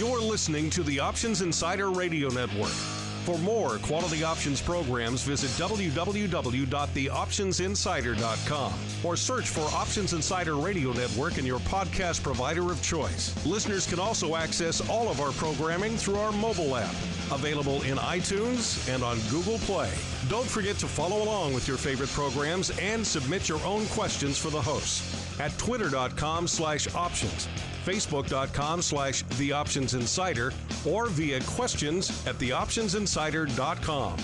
You're listening to the Options Insider Radio Network. For more quality options programs, visit www.theoptionsinsider.com or search for Options Insider Radio Network in your podcast provider of choice. Listeners can also access all of our programming through our mobile app, available in iTunes and on Google Play. Don't forget to follow along with your favorite programs and submit your own questions for the hosts at twitter.com/options, facebook.com/theoptionsinsider, or via questions at theoptionsinsider.com.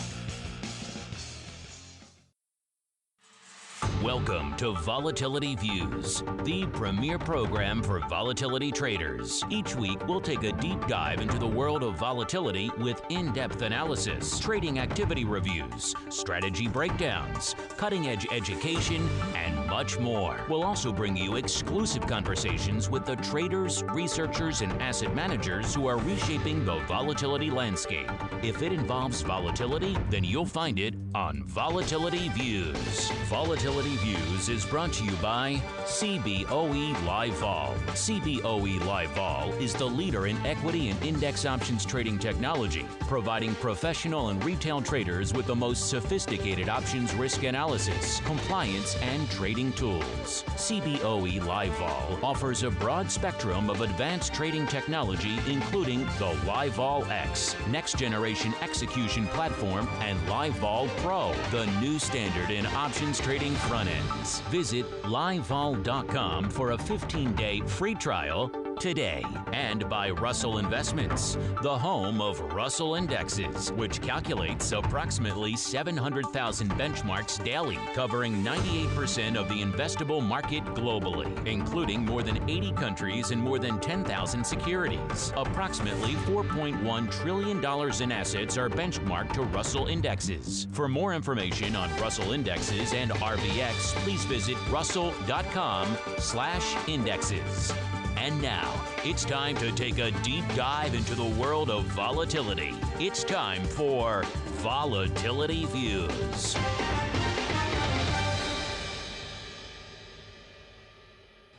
Welcome to Volatility Views, the premier program for volatility traders. Each week, we'll take a deep dive into the world of volatility with in-depth analysis, trading activity reviews, strategy breakdowns, cutting-edge education, and much more. We'll also bring you exclusive conversations with the traders, researchers, and asset managers who are reshaping the volatility landscape. If it involves volatility, then you'll find it on Volatility Views. Volatility Views is brought to you by CBOE Live Vol. CBOE Live Vol is the leader in equity and index options trading technology, providing professional and retail traders with the most sophisticated options risk analysis, compliance, and trading tools. CBOE Live Vol offers a broad spectrum of advanced trading technology, including the Live Vol X, next generation execution platform, and Live Vol Pro, the new standard in options trading front ends. Visit livevol.com for a 15-day free trial today. And by Russell Investments, the home of Russell Indexes, which calculates approximately 700,000 benchmarks daily, covering 98% of the investable market globally, including more than 80 countries and more than 10,000 securities. Approximately $4.1 trillion in assets are benchmarked to Russell Indexes. For more information on Russell Indexes and RVX, please visit russell.com/indexes. And now, it's time to take a deep dive into the world of volatility. It's time for Volatility Views.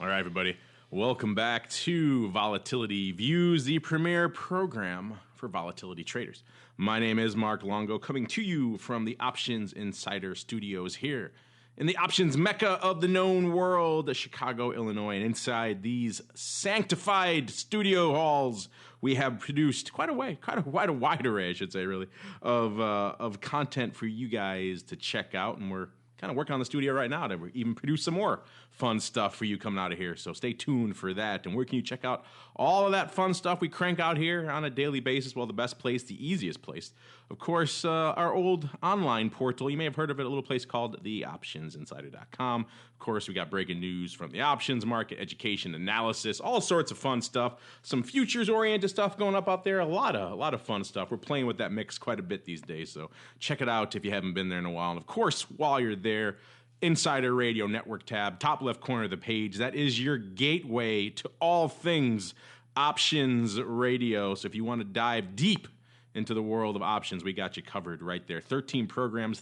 All right, everybody. Welcome back to Volatility Views, the premier program for volatility traders. My name is Mark Longo, coming to you from the Options Insider Studios here in the options mecca of the known world, Chicago, Illinois. And inside these sanctified studio halls, we have produced quite a wide array, I should say, really, of content for you guys to check out. And we're kind of working on the studio right now to even produce some more fun stuff for you coming out of here. So stay tuned for that. And where can you check out all of that fun stuff we crank out here on a daily basis? Well, the best place, the easiest place, of course, our old online portal. You may have heard of it, a little place called theoptionsinsider.com. Of course, we got breaking news from the options market, education, analysis, all sorts of fun stuff. Some futures-oriented stuff going up out there. A lot of fun stuff. We're playing with that mix quite a bit these days, so check it out if you haven't been there in a while. And of course, while you're there, Insider Radio Network tab, top left corner of the page. That is your gateway to all things options radio. So if you want to dive deep into the world of options, we got you covered right there. 13 programs,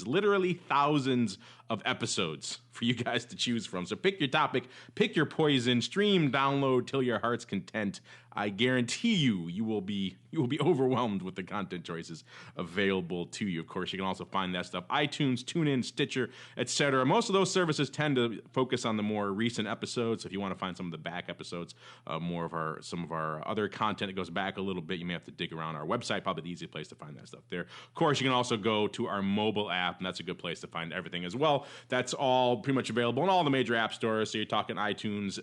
literally thousands of episodes for you guys to choose from. So pick your topic, pick your poison, stream, download till your heart's content. I guarantee you will be overwhelmed with the content choices available to you. Of course, you can also find that stuff iTunes, TuneIn, Stitcher, etc. Most of those services tend to focus on the more recent episodes. So if you want to find some of the back episodes, some of our other content that goes back a little bit, you may have to dig around our website. Probably the easiest place to find that stuff there. Of course, you can also go to our mobile app, and that's a good place to find everything as well. That's all pretty much available in all the major app stores. So you're talking iTunes,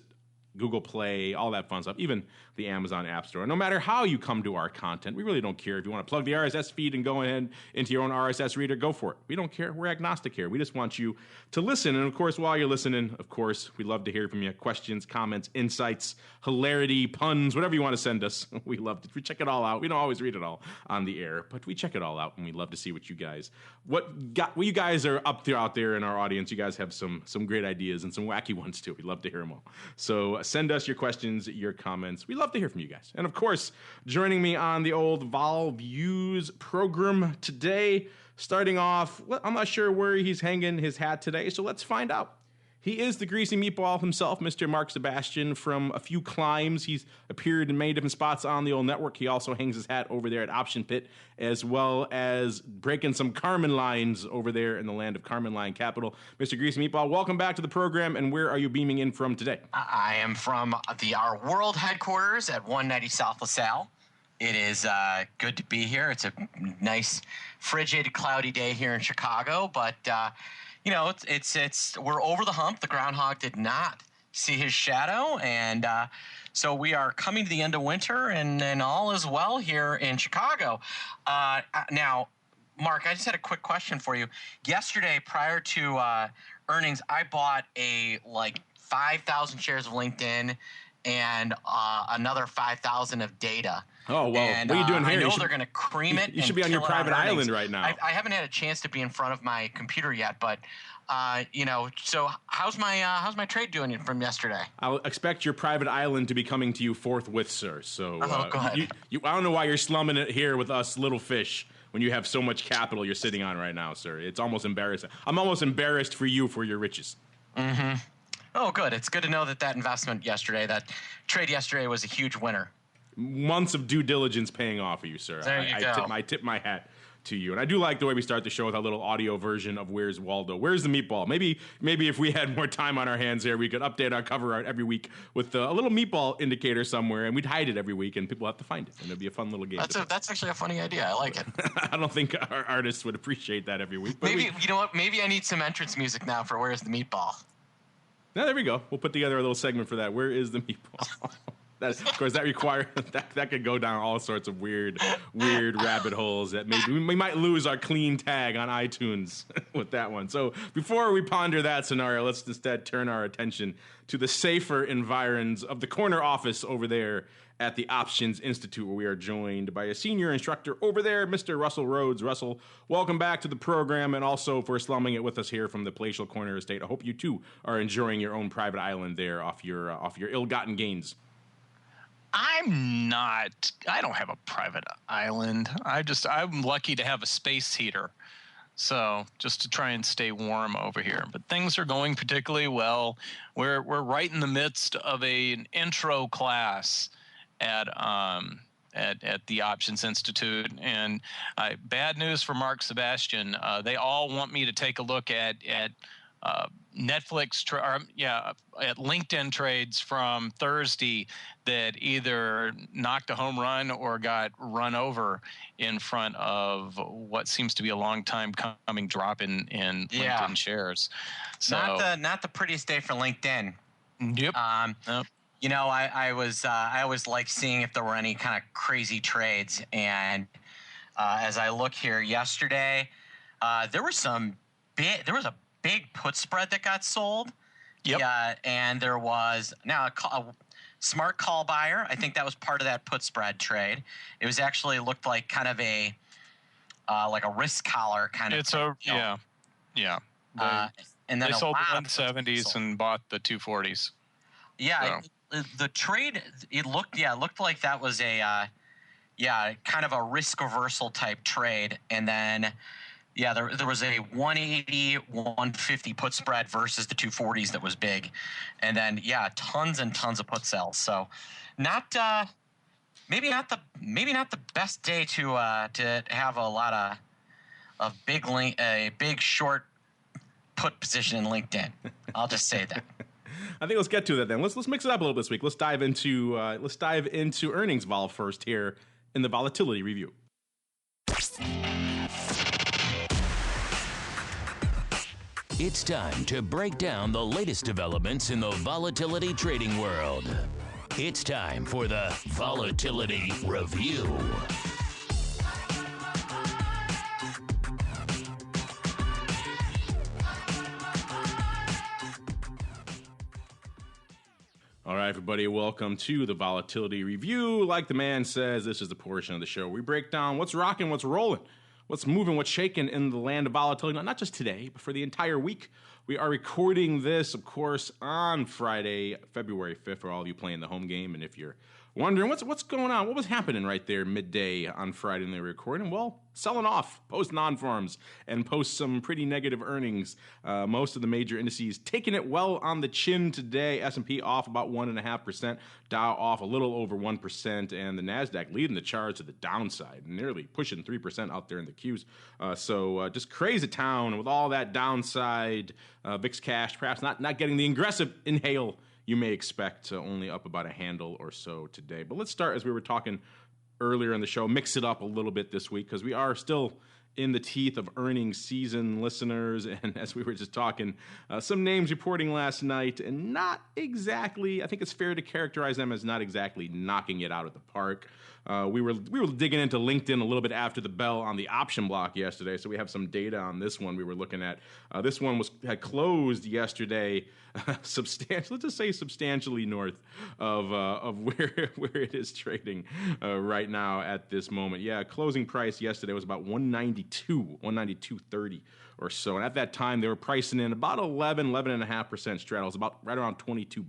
Google Play, all that fun stuff, even the Amazon App Store. No matter how you come to our content, we really don't care. If you want to plug the RSS feed and go ahead into your own RSS reader, go for it. We don't care. We're agnostic here. We just want you to listen. And of course, while you're listening, of course, we love to hear from you. Questions, comments, insights, hilarity, puns, whatever you want to send us. We love it. We check it all out. We don't always read it all on the air, but we check it all out, and we love to see what you guys are up there out there in our audience. You guys have some great ideas and some wacky ones too. We'd love to hear them all. So send us your questions, your comments. We love to hear from you guys. And of course, joining me on the old Vol Views program today, starting off, I'm not sure where he's hanging his hat today, so let's find out. He is the greasy meatball himself, Mr. Mark Sebastian. From a few climbs, he's appeared in many different spots on the old network. He also hangs his hat over there at Option Pit, as well as breaking some Carmen lines over there in the land of Carmen Line Capital. Mr. Greasy Meatball, welcome back to the program, and where are you beaming in from today? I am from our world headquarters at 190 South LaSalle. It is good to be here. It's a nice, frigid, cloudy day here in Chicago, but it's we're over the hump. The groundhog did not see his shadow, and so we are coming to the end of winter, and all is well here in Chicago. Now, Mark, I just had a quick question for you. Yesterday, prior to earnings, I bought 5,000 shares of LinkedIn and another 5,000 of data. Oh, well, and, what are you doing here? I know they're going to cream it. You should be on your private island right now. I haven't had a chance to be in front of my computer yet, but so how's my trade doing from yesterday? I'll expect your private island to be coming to you forthwith, sir. So go ahead. I don't know why you're slumming it here with us little fish when you have so much capital you're sitting on right now, sir. It's almost embarrassing. I'm almost embarrassed for you for your riches. Mm-hmm. Oh, good. It's good to know that investment yesterday, that trade yesterday was a huge winner. Months of due diligence paying off for you, sir. There you go. I tip my hat to you. And I do like the way we start the show with a little audio version of Where's Waldo? Where's the meatball? Maybe if we had more time on our hands here, we could update our cover art every week with a little meatball indicator somewhere, and we'd hide it every week, and people have to find it. And it'd be a fun little game. That's actually a funny idea. I like it. I don't think our artists would appreciate that every week. But you know what? Maybe I need some entrance music now for Where's the Meatball? Now, there we go. We'll put together a little segment for that. Where is the meatball? Of course, that requires that could go down all sorts of weird rabbit holes that maybe we might lose our clean tag on iTunes with that one. So before we ponder that scenario, let's instead turn our attention to the safer environs of the corner office over there at the Options Institute, where we are joined by a senior instructor over there, Mr. Russell Rhodes. Russell, welcome back to the program, and also for slumming it with us here from the palatial corner estate. I hope you too are enjoying your own private island there off your ill-gotten gains. I don't have a private island. I'm lucky to have a space heater. So just to try and stay warm over here. But things are going particularly well. We're right in the midst of an intro class at the Options Institute. And bad news for Mark Sebastian. They all want me to take a look at Netflix at LinkedIn trades from Thursday that either knocked a home run or got run over in front of what seems to be a long time coming drop in LinkedIn shares. So not the prettiest day for LinkedIn. Yep. Nope. I always like seeing if there were any kind of crazy trades, and as I look here yesterday, there was a big put spread that got sold. Yep. Yeah, and there was a smart call buyer. I think that was part of that put spread trade. It was actually looked like kind of a risk collar kind of. Yeah. And then they sold the 170s and bought the 240s. Yeah, so. The trade it looked like that was a kind of a risk reversal type trade, and then. Yeah, there was a 180, 150 put spread versus the 240s that was big, and then tons and tons of put sells. So, maybe not the best day to have a lot of big short put position in LinkedIn. I'll just say that. I think let's get to that then. Let's mix it up a little this week. Let's dive into earnings vol first here in the volatility review. It's time to break down the latest developments in the volatility trading world. It's time for the Volatility Review. All right, everybody, welcome to the Volatility Review. Like the man says, this is the portion of the show where we break down what's rocking, what's rolling, what's moving, what's shaking in the land of volatility, not just today, but for the entire week. We are recording this, of course, on Friday, February 5th, for all of you playing the home game. And if you're wondering what's going on, what was happening right there midday on Friday when they were recording, well, selling off, post non-farms, and post some pretty negative earnings. Most of the major indices taking it well on the chin today. S&P off about 1.5%, Dow off a little over 1%, and the NASDAQ leading the charge to the downside, nearly pushing 3% out there in the Qs. So just crazy town with all that downside. VIX cash perhaps not getting the aggressive inhale you may expect, only up about a handle or so today. But let's start, as we were talking earlier in the show, mix it up a little bit this week because we are still in the teeth of earnings season, listeners. And as we were just talking, some names reporting last night, and not exactly, I think it's fair to characterize them as not exactly knocking it out of the park. We were digging into LinkedIn a little bit after the bell on the option block yesterday, so we have some data on this one we were looking at. This one had closed yesterday, substantially north of where it is trading right now at this moment. Yeah, closing price yesterday was about 192.30 or so, and at that time they were pricing in about 11.5% straddles, about right around $22.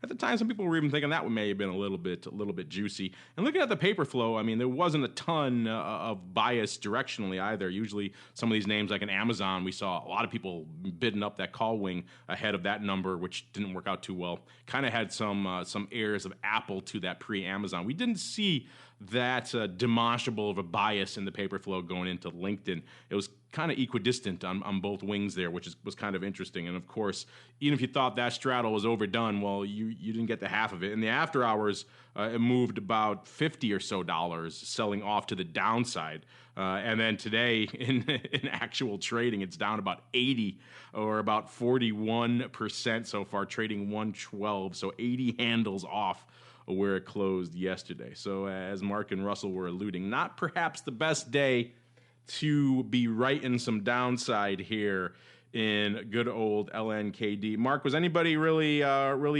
At the time, some people were even thinking that may have been a little bit juicy. And looking at the paper flow, I mean, there wasn't a ton of bias directionally either. Usually, some of these names, like an Amazon, we saw a lot of people bidding up that call wing ahead of that number, which didn't work out too well. Kind of had some airs of Apple to that pre-Amazon. We didn't see that demonstrable of a bias in the paper flow going into LinkedIn. It was kind of equidistant on both wings there, which was kind of interesting. And of course, even if you thought that straddle was overdone, well, you didn't get the half of it. In the after hours, it moved about $50 or so, selling off to the downside. And then today, in actual trading, it's down about 80 or about 41% so far, trading 112. So 80 handles off where it closed yesterday. So as Mark and Russell were alluding, not perhaps the best day to be right in some downside here in good old LNKD. Mark, was anybody really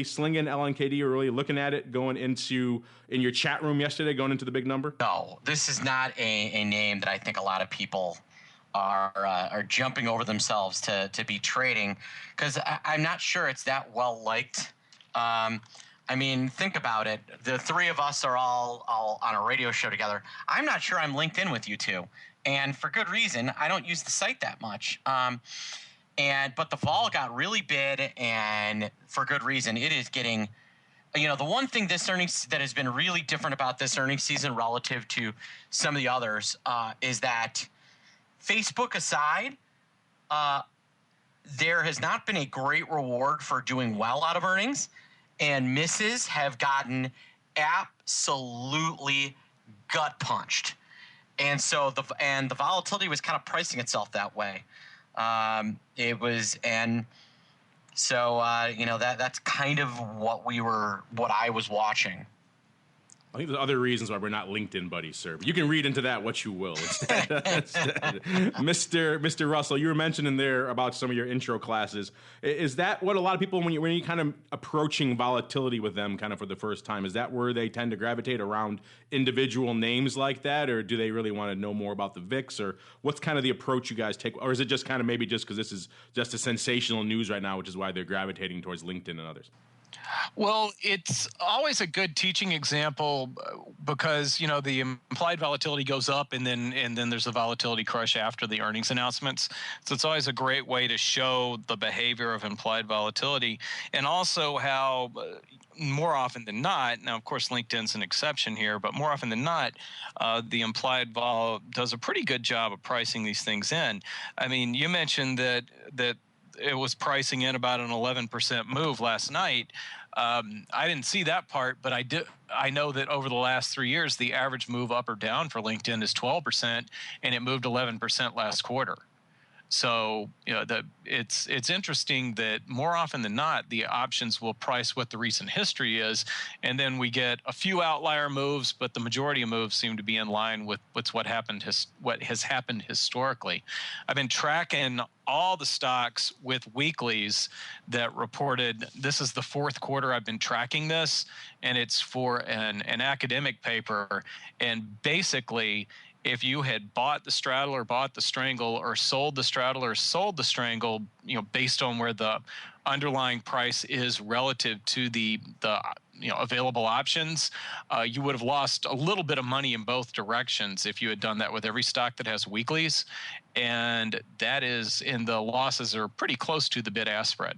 slinging LNKD or really looking at it in your chat room yesterday, going into the big number? No, this is not a name that I think a lot of people are jumping over themselves to be trading, because I'm not sure it's that well liked. I mean, think about it. The three of us are all on a radio show together. I'm not sure I'm linked in with you two, and for good reason. I don't use the site that much. But the vol got really bid, and for good reason. It is getting, the one thing this earnings that has been really different about this earnings season relative to some of the others is that, Facebook aside, there has not been a great reward for doing well out of earnings. And misses have gotten absolutely gut punched, and so the volatility was kind of pricing itself that way. That's kind of what I was watching. I think there's other reasons why we're not LinkedIn buddies, sir. But you can read into that what you will. Mr. Russell, you were mentioning there about some of your intro classes. Is that what a lot of people, when you kind of approaching volatility with them kind of for the first time, is that where they tend to gravitate around individual names like that? Or do they really want to know more about the VIX? Or what's kind of the approach you guys take? Or is it just kind of maybe just because this is just a sensational news right now, which is why they're gravitating towards LinkedIn and others? Well, it's always a good teaching example because, the implied volatility goes up and then there's a volatility crush after the earnings announcements. So it's always a great way to show the behavior of implied volatility, and also how more often than not, now of course LinkedIn's an exception here, but more often than not, the implied vol does a pretty good job of pricing these things in. I mean, you mentioned that it was pricing in about an 11% move last night. I didn't see that part, but I know that over the last 3 years, the average move up or down for LinkedIn is 12%, and it moved 11% last quarter. So, it's interesting that more often than not, the options will price what the recent history is, and then we get a few outlier moves, but the majority of moves seem to be in line with what has happened historically. I've been tracking all the stocks with weeklies that reported. This is the fourth quarter I've been tracking this, and it's for an academic paper, and basically if you had bought the straddle or bought the strangle or sold the straddle or sold the strangle, based on where the underlying price is relative to the available options, you would have lost a little bit of money in both directions if you had done that with every stock that has weeklies, and the losses are pretty close to the bid-ask spread.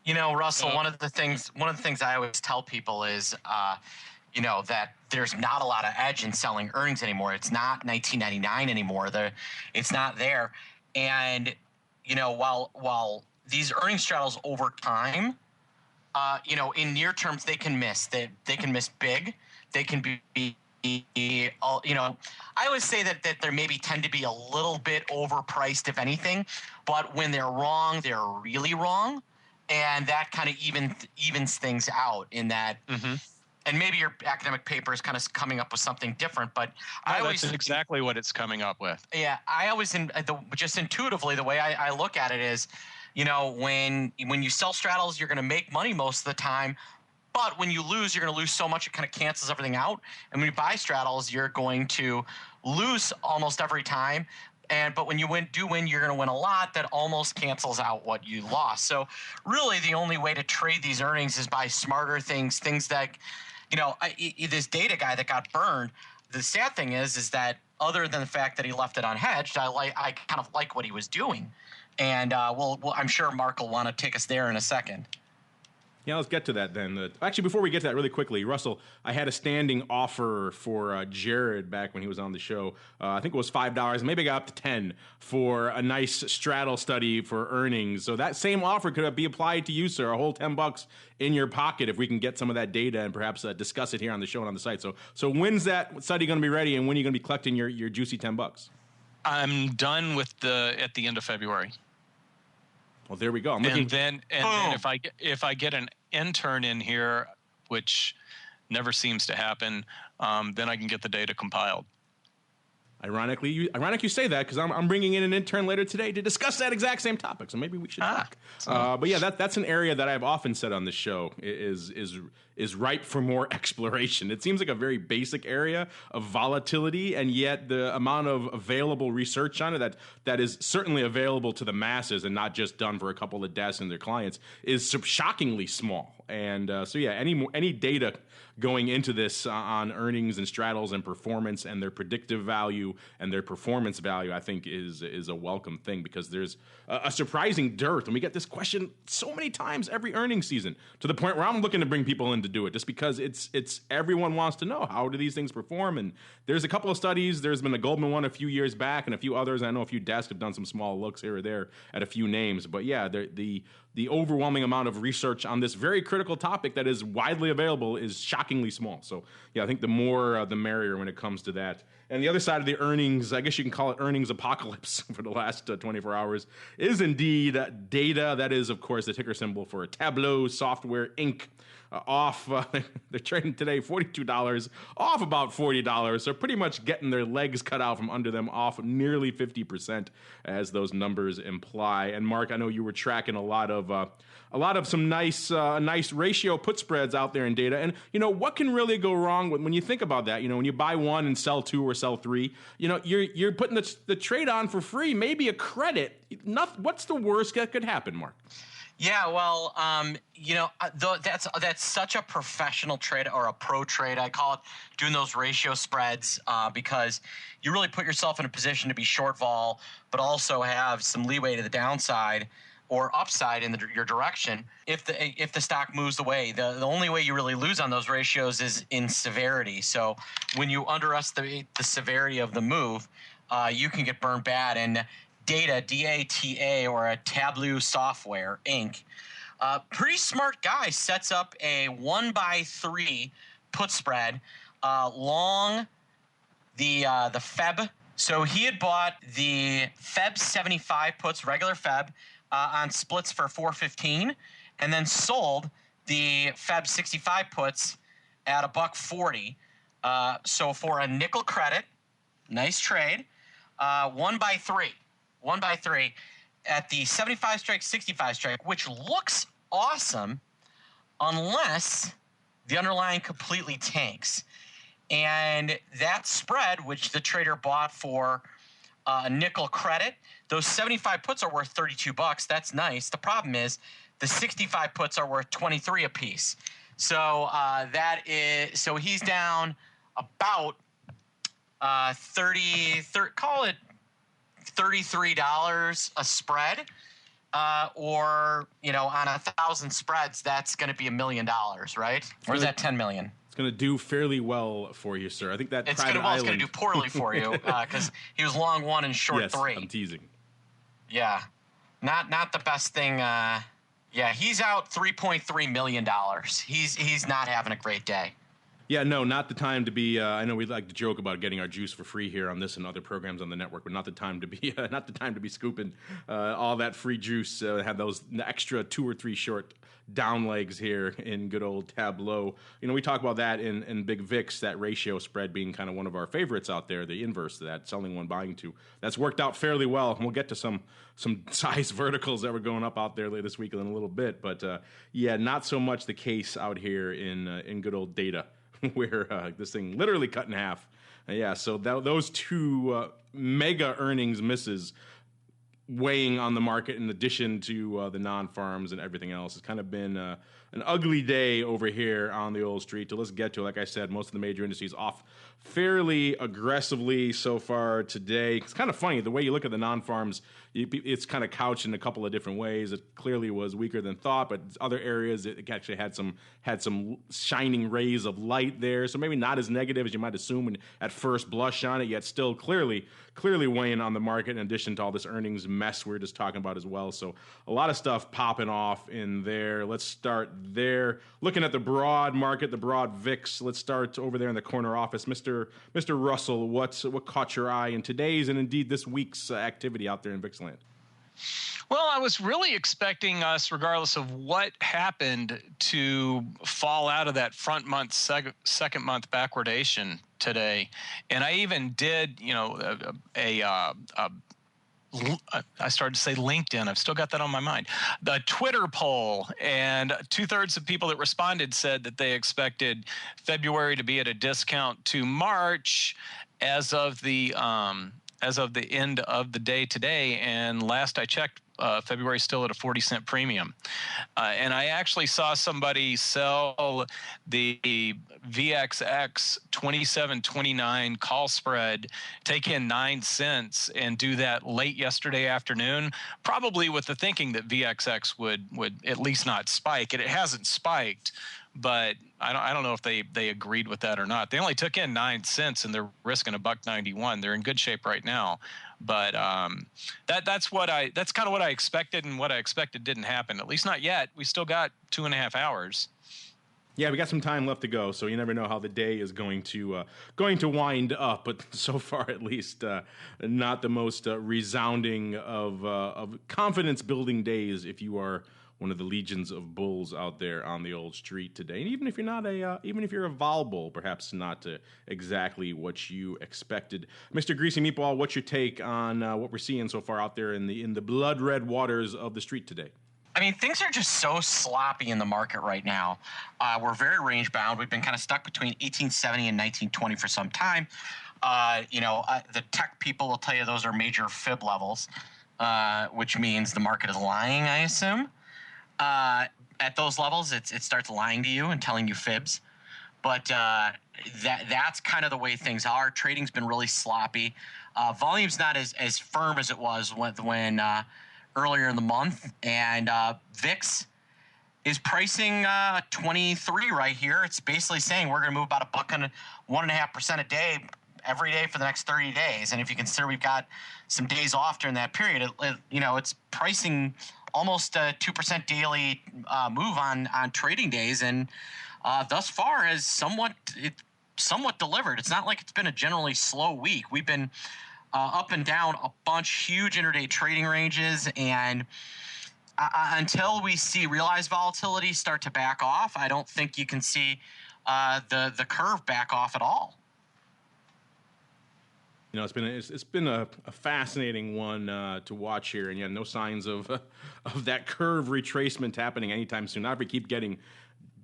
Russell, one of the things I always tell people is, that there's not a lot of edge in selling earnings anymore. It's not 1999 anymore. It's not there. And, while these earnings straddles over time, in near terms, they can miss. They can miss big. They can be, I always say that they maybe tend to be a little bit overpriced, if anything. But when they're wrong, they're really wrong. And that kind of evens things out in that. Mm-hmm. And maybe your academic paper is kind of coming up with something different, but that's exactly what it's coming up with. Yeah, I always just intuitively, the way I look at it is, when you sell straddles, you're going to make money most of the time, but when you lose, you're going to lose so much it kind of cancels everything out. And when you buy straddles, you're going to lose almost every time. But when you win, you're going to win a lot. That almost cancels out what you lost. So really, the only way to trade these earnings is by smarter things that. This data guy that got burned, the sad thing is that other than the fact that he left it unhedged, I kind of like what he was doing. And I'm sure Mark will want to take us there in a second. Yeah, let's get to that then. Actually, before we get to that really quickly, Russell, I had a standing offer for Jared back when he was on the show. I think it was $5. Maybe I got up to $10 for a nice straddle study for earnings. So that same offer could be applied to you, sir. A whole $10 in your pocket if we can get some of that data and perhaps discuss it here on the show and on the site. So when's that study going to be ready, and when are you going to be collecting your juicy $10? I'm done with at the end of February. Well, there we go. Then if I get an intern in here, which never seems to happen, then I can get the data compiled. Ironic you say that, because I'm bringing in an intern later today to discuss that exact same topic. So maybe we should talk. But yeah, that's an area that I've often said on this show is ripe for more exploration. It seems like a very basic area of volatility, and yet the amount of available research on it that is certainly available to the masses and not just done for a couple of desks and their clients is shockingly small. And so yeah, any data going into this on earnings and straddles and performance and their predictive value and their performance value, I think is a welcome thing, because there's a surprising dearth. And we get this question so many times every earnings season, to the point where I'm looking to bring people in to do it, just because it's everyone wants to know, how do these things perform? And there's a couple of studies. There's been a Goldman one a few years back, and a few others. I know a few desks have done some small looks here or there at a few names. But yeah, the overwhelming amount of research on this very critical topic that is widely available is shockingly small. So yeah, I think the more the merrier when it comes to that. And the other side of the earnings, I guess you can call it earnings apocalypse for the last 24 hours, is indeed data. That is, of course, the ticker symbol for Tableau Software Inc. Off, they're trading today $42, off about $40. So pretty much getting their legs cut out from under them, off nearly 50%, as those numbers imply. And Mark, I know you were tracking a lot of some nice ratio put spreads out there in data. And what can really go wrong when you think about that? When you buy one and sell two or sell three, you're putting the trade on for free, maybe a credit. What's the worst that could happen, Mark? Yeah, well, that's such a professional trade, or a pro trade, I call it, doing those ratio spreads, because you really put yourself in a position to be short vol, but also have some leeway to the downside or upside in your direction if the stock moves away. The only way you really lose on those ratios is in severity. So when you underestimate the severity of the move, you can get burned bad. And Data, D-A-T-A, or a Tableau Software Inc., pretty smart guy, sets up a 1x3 put spread long the Feb. So he had bought the Feb 75 puts, regular Feb, on splits for $4.15, and then sold the Feb 65 puts at $1.40. So for a nickel credit, nice trade, 1x3. 1x3 at the 75 strike, 65 strike, which looks awesome unless the underlying completely tanks. And that spread, which the trader bought for nickel credit, those 75 puts are worth $32. That's nice. The problem is the 65 puts are worth 23 a piece. So so he's down about call it $33 a spread, or on 1,000 spreads, that's going to be $1 million, right? Or is that 10 million? It's going to do fairly well for you, sir. I think that it's going to do poorly for you because he was long 1 and short 3. I'm teasing. Yeah, not the best thing. Yeah, he's out $3.3 million. He's not having a great day. Yeah, no, not the time to be. I know we like to joke about getting our juice for free here on this and other programs on the network, but not the time to be. Not the time to be scooping all that free juice. Have those extra 2 or 3 short down legs here in good old Tableau. We talk about that in Big VIX, that ratio spread being kind of one of our favorites out there, the inverse to that, selling 1, buying 2. That's worked out fairly well. And we'll get to some size verticals that were going up out there later this week in a little bit. But yeah, not so much the case out here in good old data, where this thing literally cut in half. Yeah, so those 2 mega earnings misses weighing on the market in addition to the non-farms and everything else. It's kind of been an ugly day over here on the old street. So let's get to it. Like I said, most of the major indices off fairly aggressively so far today. It's kind of funny, the way you look at the non-farms, it's kind of couched in a couple of different ways. It clearly was weaker than thought, but other areas it actually had some shining rays of light there. So maybe not as negative as you might assume at first blush on it, yet still clearly weighing on the market in addition to all this earnings mess we were just talking about as well. So a lot of stuff popping off in there. Let's start there. Looking at the broad market, the broad VIX. Let's start over there in the corner office. Mr. Russell, what caught your eye in today's and indeed this week's activity out there in VIX land? Well, I was really expecting us, regardless of what happened, to fall out of that front month, second month backwardation today. And I even did, I started to say LinkedIn. I've still got that on my mind. The Twitter poll, and 2/3 of people that responded said that they expected February to be at a discount to March as of the end of the day today. And last I checked, February is still at a 40-cent premium. And I actually saw somebody sell the VXX 27.29 call spread, take in 9 cents, and do that late yesterday afternoon, probably with the thinking that VXX would at least not spike. And it hasn't spiked, but I don't know if they agreed with that or not. They only took in 9 cents and they're risking $1.91. They're in good shape right now. But that's kind of what I expected, and what I expected didn't happen. At least not yet. We still got 2.5 hours. Yeah, we got some time left to go, so you never know how the day is going to wind up. But so far, at least, not the most resounding of confidence-building days if you are one of the legions of bulls out there on the old street today. And even if you're not even if you're a vol bull, perhaps not exactly what you expected. Mr. Greasy Meatball, what's your take on what we're seeing so far out there in the blood red waters of the street today? I mean, things are just so sloppy in the market right now. We're very range bound. We've been kind of stuck between 1870 and 1920 for some time. The tech people will tell you those are major fib levels, which means the market is lying, I assume. At those levels, it starts lying to you and telling you fibs. But that's kind of the way things are. Trading's been really sloppy. Volume's not as firm as it was when earlier in the month. And VIX is pricing 23 right here. It's basically saying we're going to move about 1.5% a day every day for the next 30 days. And if you consider we've got some days off during that period, it's pricing almost a 2% daily move on trading days, and thus far has somewhat delivered. It's not like it's been a generally slow week. We've been up and down a bunch, huge intraday trading ranges, and until we see realized volatility start to back off, I don't think you can see the curve back off at all. It's been a fascinating one to watch here, and no signs of that curve retracement happening anytime soon. Not if we keep getting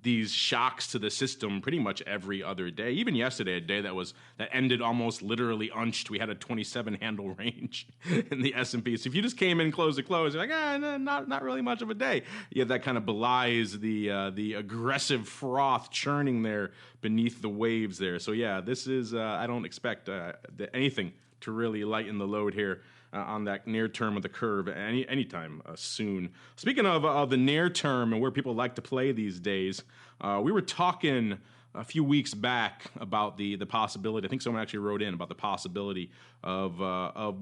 these shocks to the system pretty much every other day. Even yesterday, a day that ended almost literally unched. We had a 27 handle range in the S&P. So if you just came in close to close, you're like, not really much of a day. Yeah, that kind of belies the aggressive froth churning there beneath the waves there. So yeah, this is I don't expect anything to really lighten the load here on that near term of the curve anytime soon. Speaking of the near term and where people like to play these days, we were talking a few weeks back about the possibility. I think someone actually wrote in about the possibility of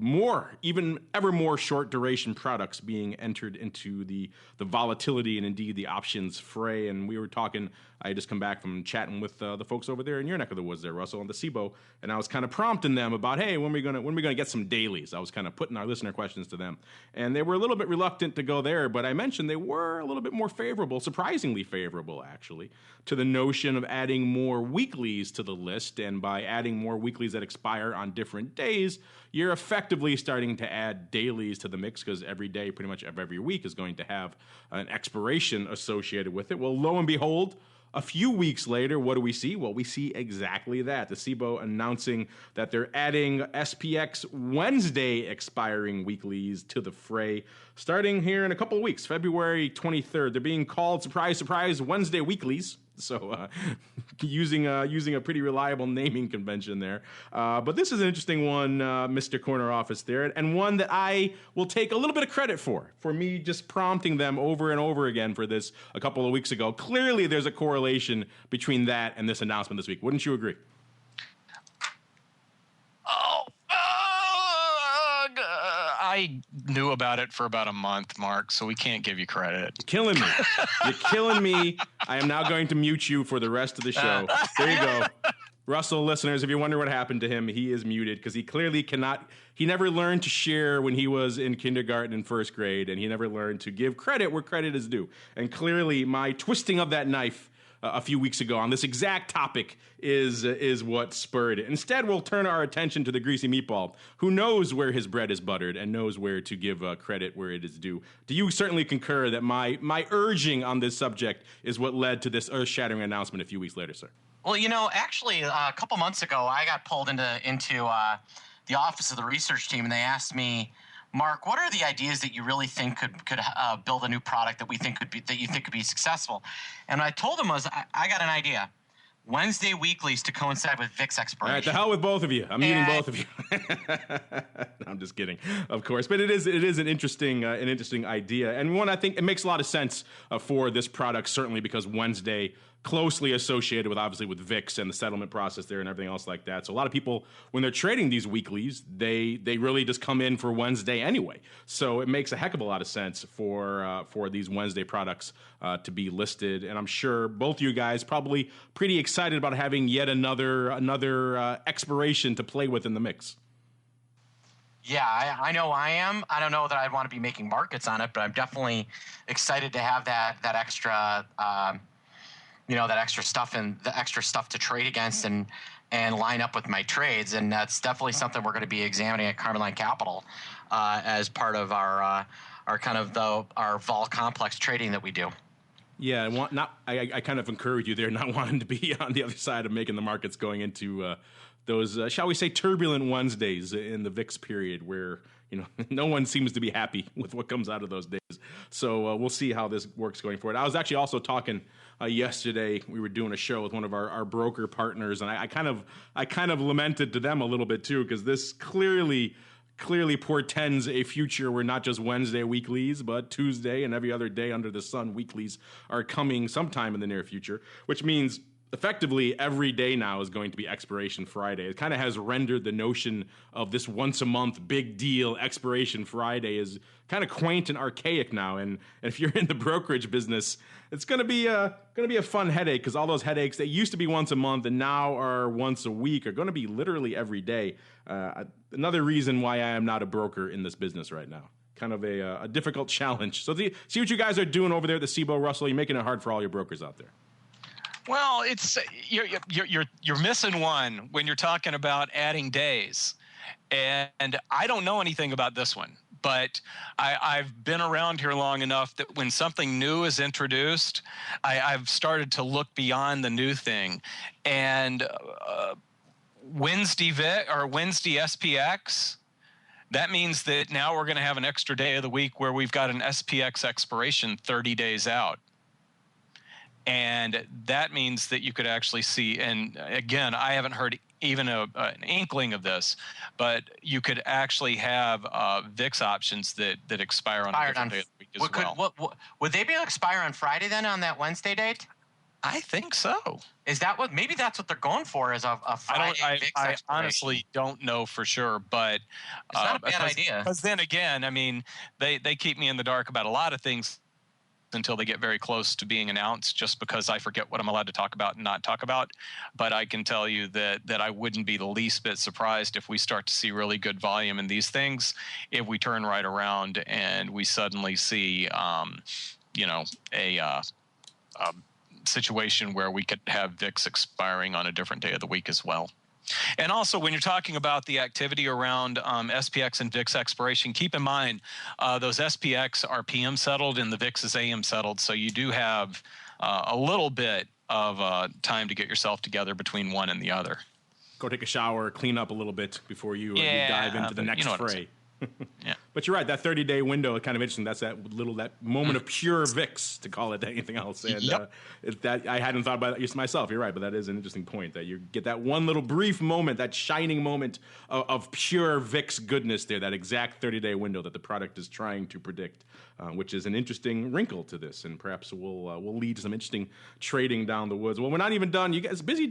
more, even ever more short duration products being entered into the volatility and indeed the options fray. And we were talking. I just come back from chatting with the folks over there in your neck of the woods there, Russell, on the CBOE, and I was kind of prompting them about, hey, when are we gonna get some dailies? I was kind of putting our listener questions to them, and they were a little bit reluctant to go there, but I mentioned they were a little bit more favorable, surprisingly favorable actually, to the notion of adding more weeklies to the list, and by adding more weeklies that expire on different days, you're effectively starting to add dailies to the mix, because every day, pretty much every week, is going to have an expiration associated with it. Well, lo and behold, a few weeks later, what do we see? Well, we see exactly that. The CBOE announcing that they're adding SPX Wednesday-expiring weeklies to the fray, starting here in a couple of weeks, February 23rd. They're being called, surprise, surprise, Wednesday weeklies. So using a pretty reliable naming convention there. But this is an interesting one, Mr. Corner Office there, and one that I will take a little bit of credit for me just prompting them over and over again for this a couple of weeks ago. Clearly, there's a correlation between that and this announcement this week. Wouldn't you agree? I knew about it for about a month, Mark, so we can't give you credit. You're killing me. You're killing me. I am now going to mute you for the rest of the show. There you go. Russell, listeners, if you wonder what happened to him, he is muted because he clearly cannot. He never learned to share when he was in kindergarten and first grade, and he never learned to give credit where credit is due. And my twisting of that knife a few weeks ago on this exact topic is what spurred it. Instead, we'll turn our attention to the greasy meatball, who knows where his bread is buttered and knows where to give credit where it is due. Do you certainly concur that my urging on this subject is what led to this earth-shattering announcement a few weeks later, sir? Well, actually, a couple months ago, I got pulled into the office of the research team, and they asked me, Mark, what are the ideas that you really think could build a new product that you think could be successful? And what I told them was, I got an idea. Wednesday weeklies to coincide with VIX expiration. All right, the hell with both of you. I'm muting both of you. I'm just kidding, of course. But it is an interesting idea, and one I think it makes a lot of sense for this product, certainly because Wednesday closely associated with VIX and the settlement process there and everything else like that. So a lot of people, when they're trading these weeklies, they really just come in for Wednesday anyway. So it makes a heck of a lot of sense for these Wednesday products to be listed. And I'm sure both of you guys probably pretty excited about having yet another expiration to play with in the mix. Yeah, I know I am. I don't know that I'd want to be making markets on it, but I'm definitely excited to have that extra that extra stuff and the extra stuff to trade against and line up with my trades. And that's definitely something we're going to be examining at Carmine Capital as part of our vol complex trading that we do. Yeah, I kind of concur with you there, not wanting to be on the other side of making the markets going into those, shall we say, turbulent Wednesdays in the VIX period where no one seems to be happy with what comes out of those days. So we'll see how this works going forward. I was actually also talking yesterday. We were doing a show with one of our broker partners, and I kind of lamented to them a little bit too, because this clearly portends a future where not just Wednesday weeklies, but Tuesday and every other day under the sun weeklies are coming sometime in the near future, which means effectively every day now is going to be expiration Friday. It kind of has rendered the notion of this once a month big deal expiration Friday is kind of quaint and archaic now. And if you're in the brokerage business, it's going to be a fun headache, because all those headaches that used to be once a month and now are once a week are going to be literally every day. Another reason why I am not a broker in this business right now. Kind of a difficult challenge. So see what you guys are doing over there at the CBOE, Russell. You're making it hard for all your brokers out there. Well, it's you're missing one when you're talking about adding days, and I don't know anything about this one, But I've been around here long enough that when something new is introduced, I've started to look beyond the new thing. And Wednesday SPX, that means that now we're going to have an extra day of the week where we've got an SPX expiration 30 days out. And that means that you could actually see, and again, I haven't heard even an inkling of this, but you could actually have VIX options that expire on a different day of the week as well. Would they be able to expire on Friday then, on that Wednesday date? I think so. Is that what? Maybe that's what they're going for, is a Friday VIX I expiration. honestly don't know for sure, but it's not a bad idea. Because then again, I mean, they keep me in the dark about a lot of things until they get very close to being announced, just because I forget what I'm allowed to talk about and not talk about. But I can tell you that I wouldn't be the least bit surprised if we start to see really good volume in these things, if we turn right around and we suddenly see, a situation where we could have VIX expiring on a different day of the week as well. And also, when you're talking about the activity around SPX and VIX expiration, keep in mind those SPX are PM settled and the VIX is AM settled. So you do have a little bit of time to get yourself together between one and the other. Go take a shower, clean up a little bit before you dive into the next fray. Yeah. But you're right, that 30-day window is kind of interesting. That's that moment of pure VIX, to call it anything else. And that I hadn't thought about it myself. You're right, but that is an interesting point, that you get that one little brief moment, that shining moment of pure VIX goodness there, that exact 30-day window that the product is trying to predict, which is an interesting wrinkle to this, and perhaps will lead to some interesting trading down the woods. Well, we're not even done. You guys, busy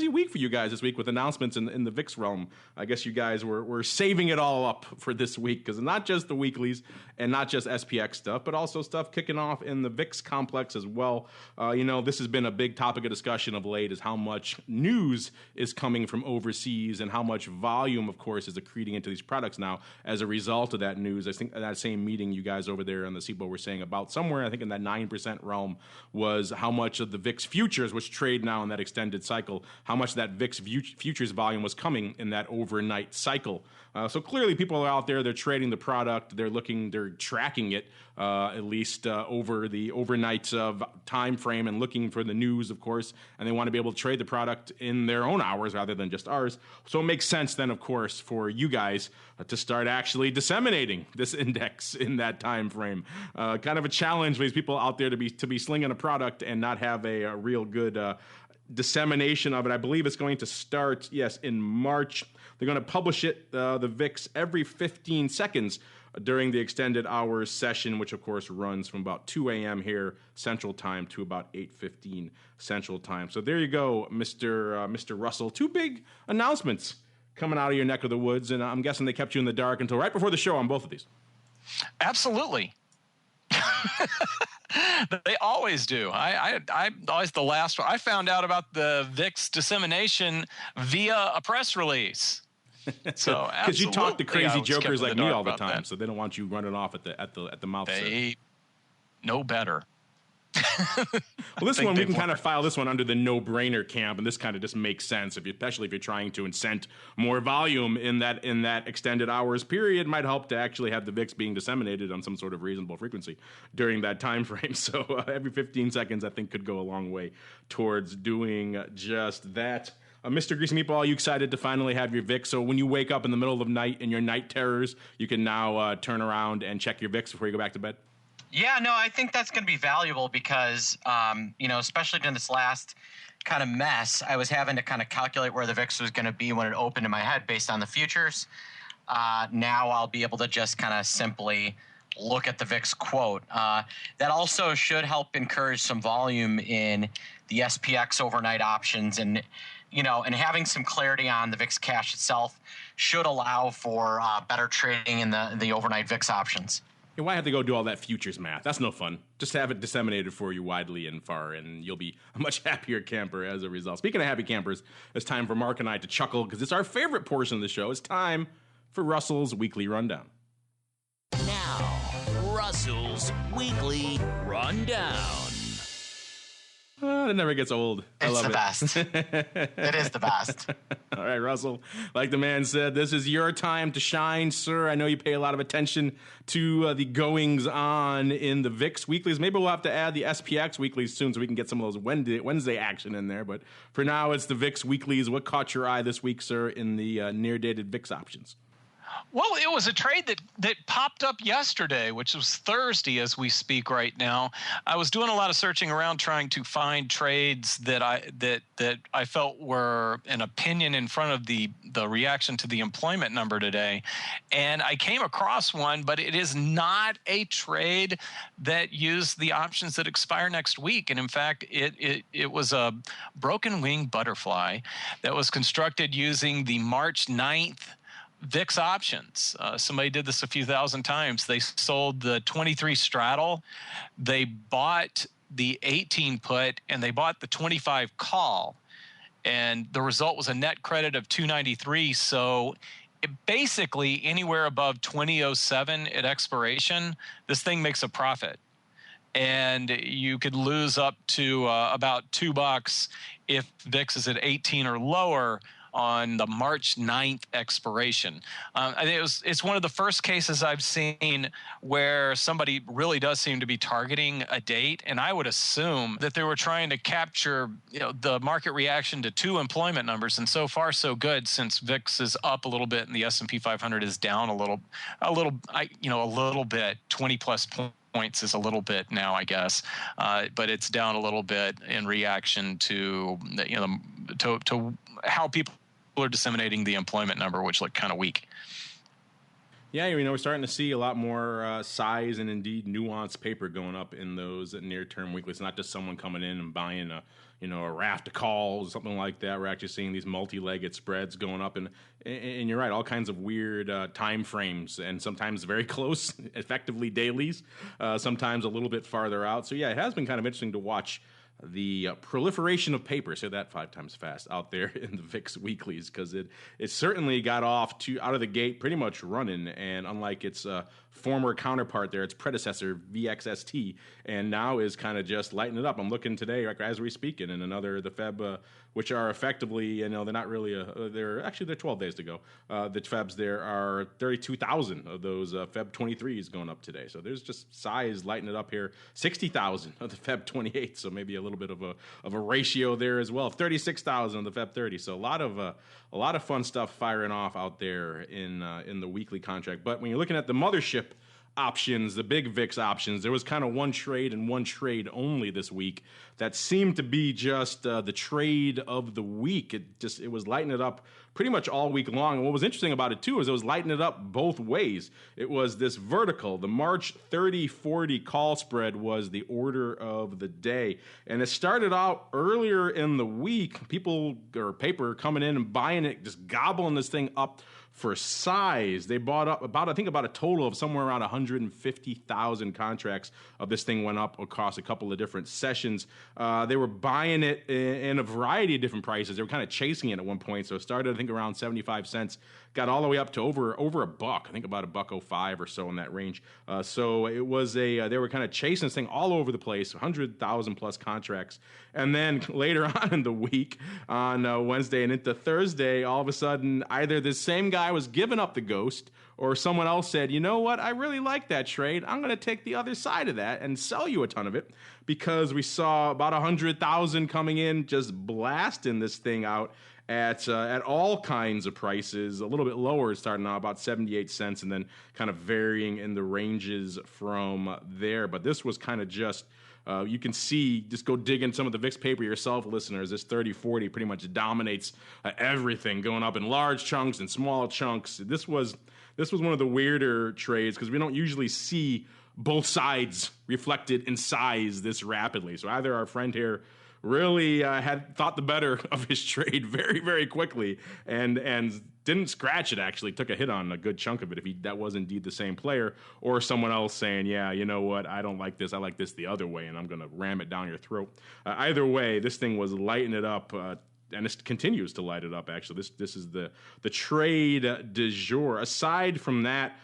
week for you guys this week with announcements in the VIX realm. I guess you guys were saving it all up for this week, because not just the weeklies and not just SPX stuff, but also stuff kicking off in the VIX complex as well. This has been a big topic of discussion of late, is how much news is coming from overseas and how much volume, of course, is accreting into these products now as a result of that news. I think that same meeting you guys over there on the CBOE were saying about somewhere, I think in that 9% realm, was how much of the VIX futures, which trade now in that extended cycle, how much that VIX futures volume was coming in that overnight cycle. So clearly people are out there, they're trading the product, they're tracking it, at least over the overnight time frame, and looking for the news, of course, and they want to be able to trade the product in their own hours rather than just ours. So it makes sense then, of course, for you guys to start actually disseminating this index in that time frame. Kind of a challenge for these people out there to be slinging a product and not have a real good dissemination of it. I believe it's going to start, in March. They're going to publish it, the VIX, every 15 seconds during the extended hours session, which of course runs from about 2 a.m. here Central Time to about 8:15 Central Time. So there you go, Mr. Russell. Two big announcements coming out of your neck of the woods, and I'm guessing they kept you in the dark until right before the show on both of these. Absolutely. They always do. I'm always the last one. I found out about the VIX dissemination via a press release. So because you talk to crazy jokers like me all the time, so they don't want you running off at the mouth. They know better. Well, this one, we can kind of file this one under the no-brainer camp, and this kind of just makes sense, especially if you're trying to incent more volume in that extended hours period. Might help to actually have the VIX being disseminated on some sort of reasonable frequency during that time frame. So every 15 seconds, I think, could go a long way towards doing just that. Mr. Greasy Meatball, are you excited to finally have your VIX? So when you wake up in the middle of the night in your night terrors, you can now turn around and check your VIX before you go back to bed? Yeah, no, I think that's going to be valuable because, especially during this last kind of mess, I was having to kind of calculate where the VIX was going to be when it opened in my head based on the futures. Now I'll be able to just kind of simply look at the VIX quote. That also should help encourage some volume in the SPX overnight options, and having some clarity on the VIX cash itself should allow for better trading in the overnight VIX options. Yeah, why have to go do all that futures math? That's no fun. Just have it disseminated for you widely and far, and you'll be a much happier camper as a result. Speaking of happy campers, it's time for Mark and I to chuckle because it's our favorite portion of the show. It's time for Russell's Weekly Rundown. Now, Russell's Weekly Rundown. It never gets old. I love it. It's the best. It is the best. All right, Russell. Like the man said, this is your time to shine, sir. I know you pay a lot of attention to the goings on in the VIX weeklies. Maybe we'll have to add the SPX weeklies soon so we can get some of those Wednesday action in there. But for now, it's the VIX weeklies. What caught your eye this week, sir, in the near-dated VIX options? Well, it was a trade that popped up yesterday, which was Thursday as we speak right now. I was doing a lot of searching around trying to find trades that I felt were an opinion in front of the reaction to the employment number today. And I came across one, but it is not a trade that used the options that expire next week. And in fact, it was a broken wing butterfly that was constructed using the March 9th VIX options. Somebody did this a few thousand times. They sold the 23 straddle, they bought the 18 put, and they bought the 25 call. And the result was a net credit of 293. So basically anywhere above 2007 at expiration, this thing makes a profit. And you could lose up to about $2 if VIX is at 18 or lower on the March 9th expiration. I think it's one of the first cases I've seen where somebody really does seem to be targeting a date, and I would assume that they were trying to capture the market reaction to two employment numbers, and so far so good since VIX is up a little bit and the S&P 500 is down a little bit, 20 plus points is a little bit now, I guess, but it's down a little bit in reaction to to how people are disseminating the employment number, which looked kind of weak. Yeah, we're starting to see a lot more size and indeed nuanced paper going up in those near-term weeklies. Not just someone coming in and buying a raft of calls, something like that. We're actually seeing these multi-legged spreads going up, and you're right, all kinds of weird time frames, and sometimes very close, effectively dailies, sometimes a little bit farther out. So yeah, it has been kind of interesting to watch the proliferation of paper, say that 5 times fast, out there in the VIX weeklies, because it certainly got off out of the gate pretty much running, and unlike its former counterpart there, its predecessor VXST, and now is kind of just lighting it up. I'm looking today, like as we're speaking, and the Feb, which are effectively, they're not really they're 12 days to go. The Febs there are 32,000 of those Feb 23s going up today. So there's just size lighting it up here. 60,000 of the Feb 28, so maybe a little bit of a ratio there as well. 36,000 of the Feb 30. So a lot of fun stuff firing off out there in the weekly contract. But when you're looking at the mothership options, the big VIX options, there was kind of one trade and one trade only this week that seemed to be just the trade of the week. It was lighting it up pretty much all week long. And what was interesting about it too is it was lighting it up both ways. It was this vertical. The March 30-40 call spread was the order of the day. And it started out earlier in the week, people or paper coming in and buying it, just gobbling this thing up for size. They bought up about a total of somewhere around 150,000 contracts of this thing went up across a couple of different sessions. They were buying it in a variety of different prices. They were kind of chasing it at one point. So it started, I think, around 75 cents, got all the way up to over $1. I think about $1.05 or so in that range. So it was they were kind of chasing this thing all over the place, 100,000 plus contracts. And then later on in the week, on Wednesday and into Thursday, all of a sudden, either the same guy was giving up the ghost, or someone else said, you know what, I really like that trade. I'm going to take the other side of that and sell you a ton of it, because we saw about 100,000 coming in, just blasting this thing out at all kinds of prices, a little bit lower, starting out about 78 cents, and then kind of varying in the ranges from there. But this was kind of just, you can see, just go dig in some of the VIX paper yourself, listeners. This 30-40 pretty much dominates everything, going up in large chunks and small chunks. This was one of the weirder trades, because we don't usually see both sides reflected in size this rapidly. So either our friend here really had thought the better of his trade very, very quickly, and didn't scratch it, actually took a hit on a good chunk of it if that was indeed the same player, or someone else saying, yeah, you know what, I don't like this, I like this the other way, and I'm going to ram it down your throat. Either way, this thing was lighting it up, and it continues to light it up, actually. This is the trade du jour. Aside from that,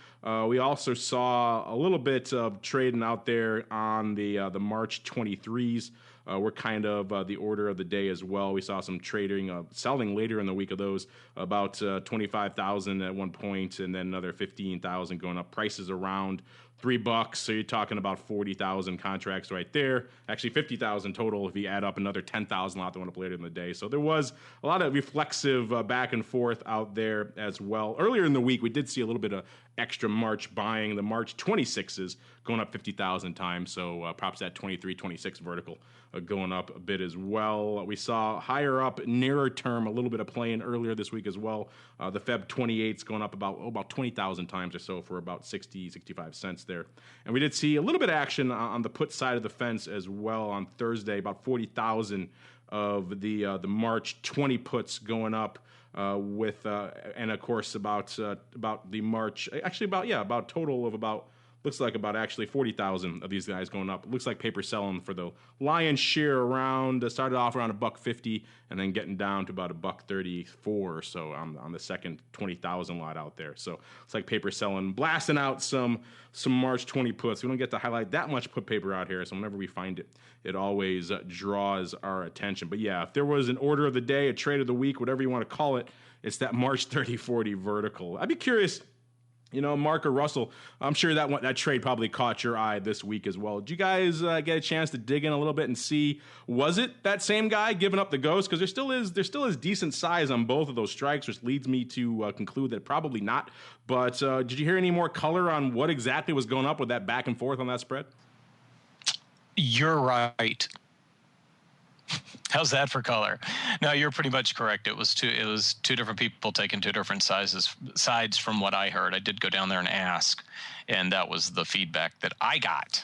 we also saw a little bit of trading out there on the March 23s. were kind of the order of the day as well. We saw some trading, selling later in the week of those, about 25,000 at one point, and then another 15,000 going up. Prices around $3, so you're talking about 40,000 contracts right there. Actually, 50,000 total if you add up another 10,000 lot that went up later in the day. So there was a lot of reflexive back and forth out there as well. Earlier in the week, we did see a little bit of extra March buying. The March 26s going up 50,000 times, so props that 23-26 vertical going up a bit as well. We saw higher up, nearer term, a little bit of playing earlier this week as well. The Feb 28s going up about 20,000 times or so for about 65 cents there. And we did see a little bit of action on the put side of the fence as well on Thursday, about 40,000 of the March 20 puts going up. And of course about the March, about total of about, looks like about actually 40,000 of these guys going up. It looks like paper selling for the lion's share around, started off around $1.50 and then getting down to about $1.34 or so on the second 20,000 lot out there. So it's like paper selling, blasting out some March 20 puts. We don't get to highlight that much put paper out here, so whenever we find it, it always draws our attention. But yeah, if there was an order of the day, a trade of the week, whatever you want to call it, it's that March 30-40 vertical. I'd be curious, Mark or Russell, I'm sure that trade probably caught your eye this week as well. Did you guys get a chance to dig in a little bit and see, was it that same guy giving up the ghost? Because there still is decent size on both of those strikes, which leads me to conclude that probably not. But did you hear any more color on what exactly was going up with that back and forth on that spread? You're right. How's that for color? No, you're pretty much correct. It was two different people taking two different sides from what I heard. I did go down there and ask, and that was the feedback that I got.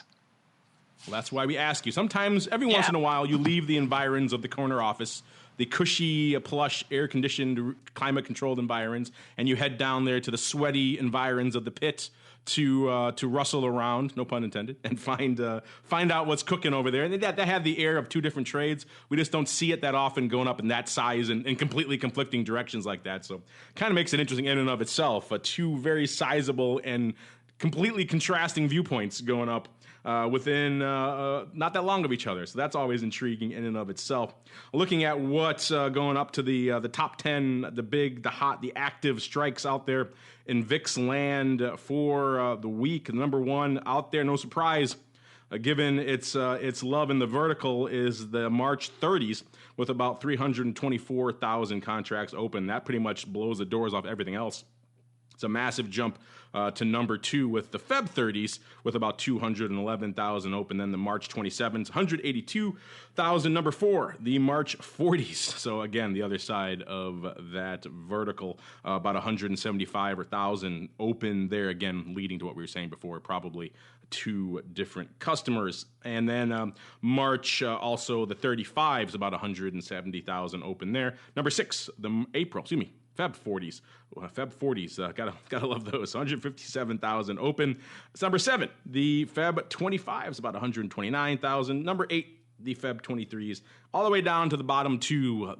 Well, that's why we ask you. Sometimes, every once in a while, you leave the environs of the corner office, the cushy, plush, air-conditioned, climate-controlled environs, and you head down there to the sweaty environs of the pit to rustle around, no pun intended, and find out what's cooking over there. And that had the air of two different trades. We just don't see it that often going up in that size and in completely conflicting directions like that. So kind of makes it interesting in and of itself. Two very sizable and completely contrasting viewpoints going up within not that long of each other. So that's always intriguing in and of itself. Looking at what's going up to the top 10, the big, the hot, the active strikes out there in VIX land for the week. Number one out there, no surprise, given its love in the vertical, is the March 30s with about 324,000 contracts open. That pretty much blows the doors off everything else. It's a massive jump to number two with the Feb 30s with about 211,000 open. Then the March 27s, 182,000. Number four, the March 40s. So again, the other side of that vertical, about 175,000 open there. Again, leading to what we were saying before, probably two different customers. And then March, also the 35s, about 170,000 open there. Number six, Feb 40s. Feb 40s, gotta love those. 157,000 open. It's number seven. The Feb 25s, about 129,000. Number eight, the Feb 23s, all the way down to the bottom two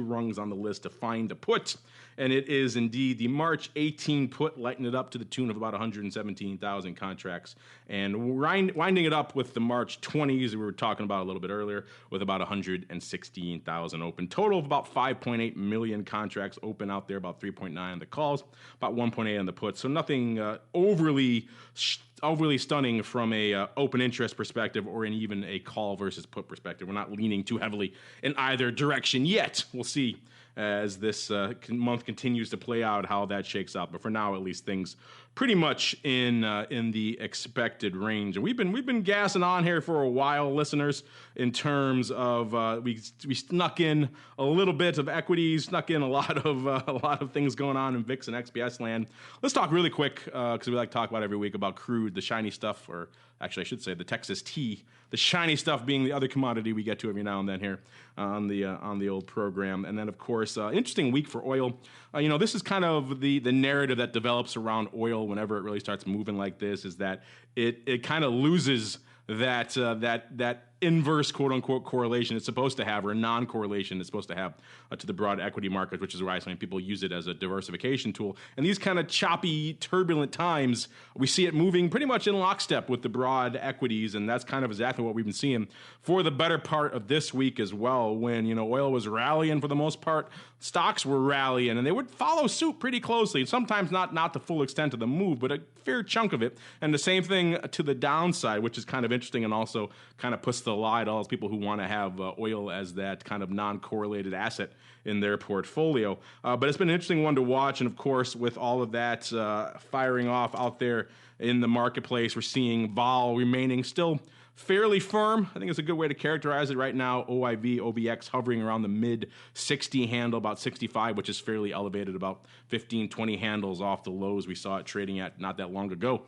rungs on the list to find a put. And it is indeed the March 18 put, lighting it up to the tune of about 117,000 contracts. And winding it up with the March 20s we were talking about a little bit earlier, with about 116,000 open. Total of about 5.8 million contracts open out there, about 3.9 on the calls, about 1.8 on the puts. So nothing overly stunning from a open interest perspective or in even a call versus put perspective. We're not leaning too heavily in either direction yet. We'll see as this month continues to play out how that shakes out. But for now, at least, things pretty much in the expected range. And we've been gassing on here for a while, listeners, in terms of we snuck in a little bit of equities, snuck in a lot of things going on in VIX and XPS land. Let's talk really quick, because we like to talk about every week about crude, the shiny stuff, or actually I should say the Texas tea, the shiny stuff being the other commodity we get to every now and then here on the old program. And then, of course, interesting week for oil. This is kind of the narrative that develops around oil whenever it really starts moving like this, is that it kind of loses that inverse quote unquote correlation it's supposed to have, or non-correlation it's supposed to have to the broad equity market, which is why some people use it as a diversification tool. And these kind of choppy, turbulent times, we see it moving pretty much in lockstep with the broad equities, and that's kind of exactly what we've been seeing for the better part of this week as well. When, you know, oil was rallying for the most part, stocks were rallying, and they would follow suit pretty closely. Sometimes not the full extent of the move, but a fair chunk of it. And the same thing to the downside, which is kind of interesting and also kind of puts the lie to all those people who want to have oil as that kind of non-correlated asset in their portfolio. But it's been an interesting one to watch. And of course, with all of that firing off out there in the marketplace, we're seeing vol remaining still fairly firm. I think it's a good way to characterize it right now. OIV, OVX hovering around the mid 60 handle, about 65, which is fairly elevated, about 15, 20 handles off the lows we saw it trading at not that long ago.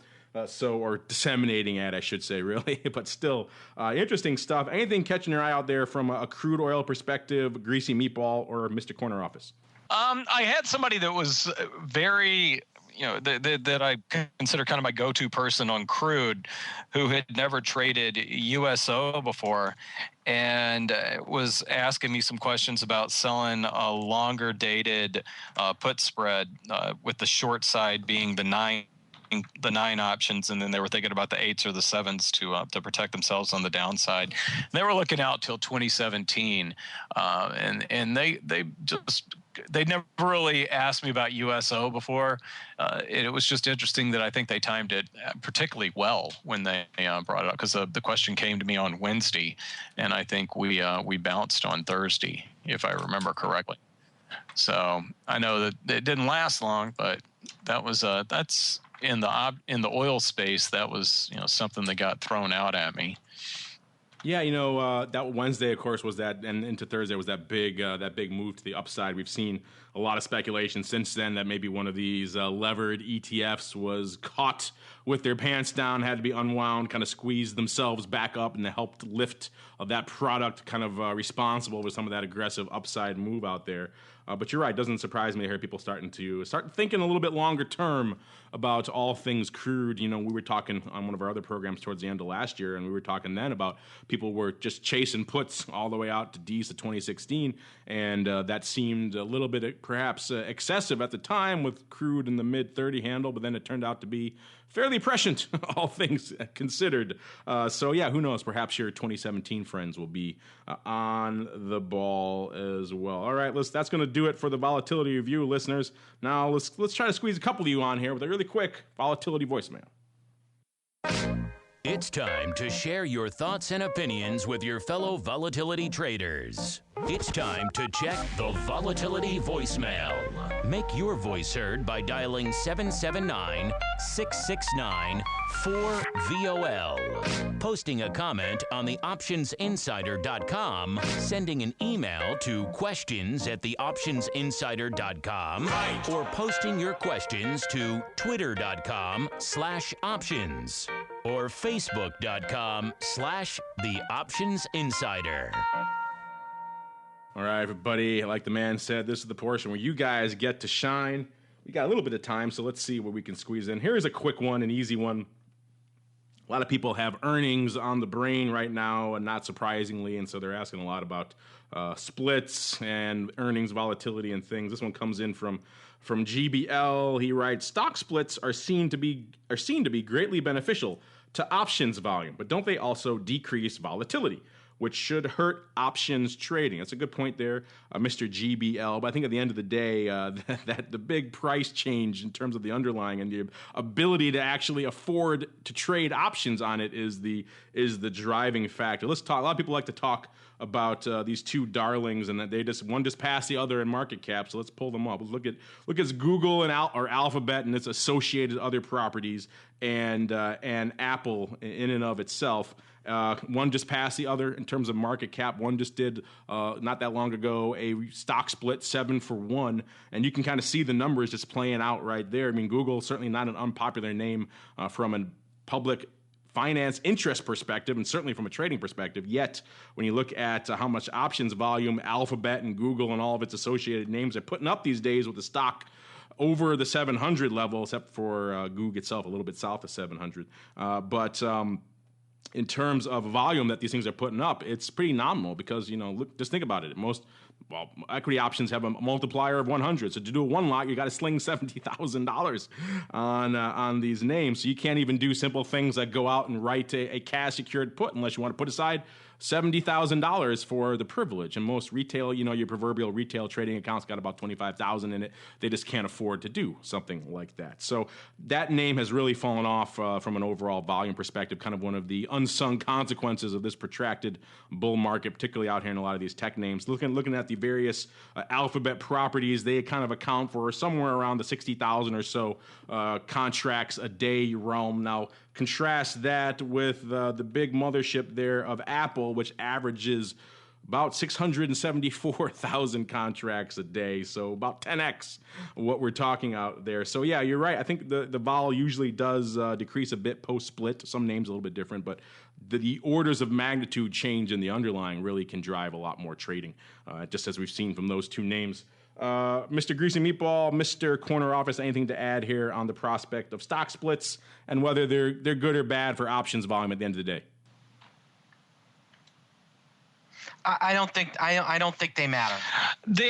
Or disseminating at, I should say, really. But still, interesting stuff. Anything catching your eye out there from a crude oil perspective, greasy meatball, or Mr. Corner Office? I had somebody that was very, that I consider kind of my go-to person on crude, who had never traded USO before, and was asking me some questions about selling a longer dated put spread, with the short side being the nine options, and then they were thinking about the 8s or the 7s to protect themselves on the downside. They were looking out till 2017, and they never really asked me about USO before. It was just interesting that I think they timed it particularly well when they brought it up, because the question came to me on Wednesday, and I think we bounced on Thursday, if I remember correctly. So I know that it didn't last long, but that was that's in the oil space. That was something that got thrown out at me. Yeah, that Wednesday, of course, was that, and into Thursday was that big move to the upside. We've seen a lot of speculation since then that maybe one of these levered ETFs was caught with their pants down, had to be unwound, kind of squeezed themselves back up, and helped lift that product, kind of responsible for some of that aggressive upside move out there. But you're right, it doesn't surprise me to hear people start thinking a little bit longer term about all things crude. We were talking on one of our other programs towards the end of last year, and we were talking then about people were just chasing puts all the way out to D's to 2016, and that seemed a little bit perhaps excessive at the time with crude in the mid 30 handle, but then it turned out to be fairly prescient, all things considered. So yeah, who knows? Perhaps your 2017 friends will be on the ball as well. All right, that's going to do it for the volatility review, listeners. Now let's try to squeeze a couple of you on here with a really quick volatility voicemail. It's time to share your thoughts and opinions with your fellow volatility traders. It's time to check the volatility voicemail. Make your voice heard by dialing 779-669-4VOL, posting a comment on the optionsinsider.com, sending an email to questions@theoptionsinsider.com, or posting your questions to twitter.com/options or facebook.com/theoptionsinsider. All right, everybody, like the man said, this is the portion where you guys get to shine. We got a little bit of time, so let's see what we can squeeze in. Here's a quick one, an easy one. A lot of people have earnings on the brain right now, and not surprisingly, and so they're asking a lot about splits and earnings volatility and things. This one comes in from GBL. He writes, stock splits are seen to be greatly beneficial to options volume, but don't they also decrease volatility, which should hurt options trading? That's a good point there, Mr. GBL. But I think at the end of the day, that the big price change in terms of the underlying and the ability to actually afford to trade options on it is the driving factor. Let's talk. A lot of people like to talk about these two darlings, and that one just passed the other in market cap. So let's pull them up. Let's look at Google or Alphabet and its associated other properties, and Apple in and of itself. One just passed the other in terms of market cap. One just did, not that long ago, a stock split 7-for-1, and you can kind of see the numbers just playing out right there. I mean, Google, certainly not an unpopular name from a public finance interest perspective, and certainly from a trading perspective. Yet, when you look at how much options volume Alphabet and Google and all of its associated names are putting up these days with the stock over the 700 level, except for Google itself, a little bit south of 700. in terms of volume that these things are putting up, it's pretty nominal because, look, just think about it. Equity options have a multiplier of 100. So to do a one lot, you got to sling $70,000 on these names. So you can't even do simple things like go out and write a cash secured put unless you want to put aside $70,000 for the privilege. And most retail, your proverbial retail trading accounts got about $25,000 in it. They just can't afford to do something like that. So that name has really fallen off from an overall volume perspective, kind of one of the unsung consequences of this protracted bull market, particularly out here in a lot of these tech names. Looking at the various alphabet properties, they kind of account for somewhere around the 60,000 or so contracts a day realm. Now, contrast that with the big mothership there of Apple, which averages about 674,000 contracts a day, so about 10x what we're talking out there. So yeah, you're right. I think the vol usually does decrease a bit post-split. Some names a little bit different, but the orders of magnitude change in the underlying really can drive a lot more trading, just as we've seen from those two names. Mr. Greasy Meatball, Mr. Corner Office, anything to add here on the prospect of stock splits and whether they're good or bad for options volume at the end of the day? I don't think they matter. It's